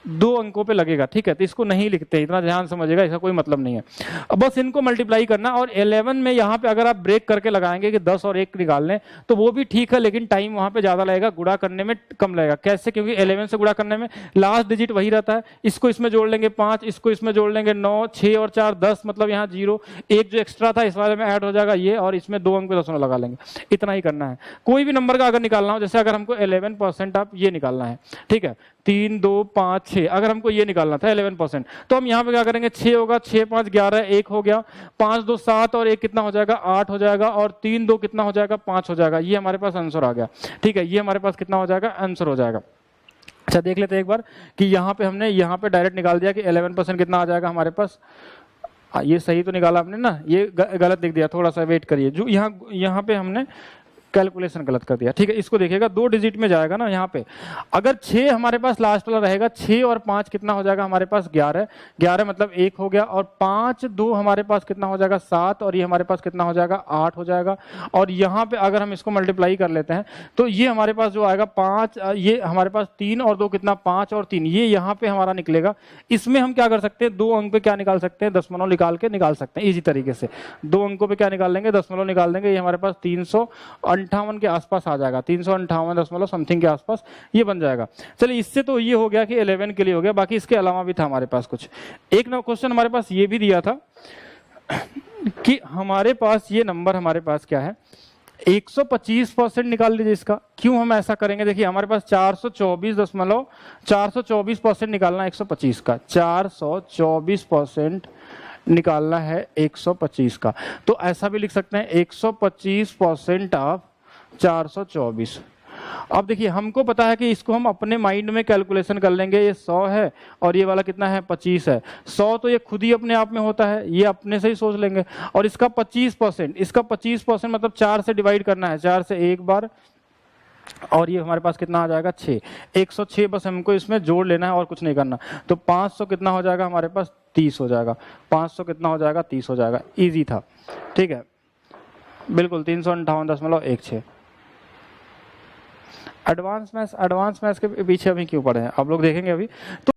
2 अंकों पे लगेगा। ठीक है, तो इसको नहीं लिखते, इतना ध्यान समझिएगा, इसका कोई मतलब नहीं है। अब बस इनको मल्टीप्लाई करना। और 11 में यहाँ पे अगर आप ब्रेक करके लगाएंगे कि 10 और 1 निकाल लें तो वो भी ठीक है, लेकिन टाइम वहां पे ज्यादा लगेगा, गुणा करने में कम लगेगा। कैसे, क्योंकि 11 से गुणा करने में लास्ट डिजिट वही रहता है, इसको इसमें जोड़ लेंगे 5, इसको इसमें जोड़ लेंगे 9, 6 और 4 10, मतलब यहाँ 0, 1 जो एक्स्ट्रा था इस वाले में ऐड हो जाएगा ये, और इसमें 2 अंक पे दशमलव लगा लेंगे। इतना ही करना है। कोई भी नंबर का अगर निकालना हो, जैसे अगर हमको 11% आप ये निकालना है, ठीक है, 3 2 5 6, अगर हमको ये निकालना था 11%, तो हम यहाँ पे क्या करेंगे, 6 होगा, 6 5 11, 1 हो गया, 5 2 7 और 1 कितना हो जाएगा, 8 हो जाएगा, और 3 2 कितना हो जाएगा, 5 हो जाएगा। ये हमारे पास आंसर आ गया। ठीक है, ये हमारे पास कितना हो जाएगा, आंसर हो जाएगा। अच्छा देख लेते हैं एक बार कि यहाँ पे हमने यहाँ पे डायरेक्ट निकाल दिया कि 11% कितना आ जाएगा हमारे पास। ये सही तो निकाला हमने ना, ये गलत लिख दिया, थोड़ा सा वेट करिए। जो यहाँ पे हमने कैलकुलेशन गलत कर दिया, ठीक है। इसको देखिएगा 2 डिजिट में जाएगा ना यहाँ पे। अगर 6 हमारे पास लास्ट वाला रहेगा, 6 और 5 कितना हो जाएगा हमारे पास 11, 11 मतलब 1 हो गया, और 5 2 हमारे पास कितना हो जाएगा 7, और ये हमारे पास कितना हो जाएगा 8 हो जाएगा। और यहाँ पे अगर हम इसको मल्टीप्लाई कर लेते हैं तो ये हमारे पास जो आएगा 5, ये हमारे पास 3 और 2 कितना 5 और 3, ये यहाँ पे हमारा निकलेगा। इसमें हम क्या कर सकते हैं, 2 अंक पे क्या निकाल सकते हैं, दशमलव निकाल सकते हैं इसी तरीके से। 2 अंकों पे क्या निकाल लेंगे, दशमलव निकाल देंगे, ये हमारे पास 358 के आसपास आ जाएगा, 358 दशमलव समथिंग के आसपास ये बन जाएगा। चलिए इससे तो ये हो गया कि 11 के लिए हो गया, बाकी इसके अलावा भी था हमारे पास कुछ। एक ना क्वेश्चन हमारे पास ये भी दिया था कि हमारे पास ये नंबर हमारे पास क्या है, 125% निकाल लीजिए इसका। क्यों हम ऐसा करेंगे, देखिए हमारे पास 424% निकालना है 125 का, 424% निकालना है 125 का। तो ऐसा भी लिख सकते हैं 125% ऑफ 424। अब देखिए हमको पता है कि इसको हम अपने माइंड में कैलकुलेशन कर लेंगे, ये 100 है और ये वाला कितना है 25 है। 100 तो ये खुद ही अपने आप में होता है, ये अपने से ही सोच लेंगे। और इसका 25%, इसका 25% मतलब 4 से डिवाइड करना है, 4 से एक बार, और ये हमारे पास कितना आ जाएगा 6, 106 बस हमको इसमें जोड़ लेना है और कुछ नहीं करना। तो 500 कितना हो जाएगा हमारे पास 30 हो जाएगा, 500 कितना हो जाएगा 30 हो जाएगा। इजी था, ठीक है, बिल्कुल 358.16। एडवांस मैथ्स के पीछे अभी क्यों पड़े हैं आप लोग देखेंगे अभी तो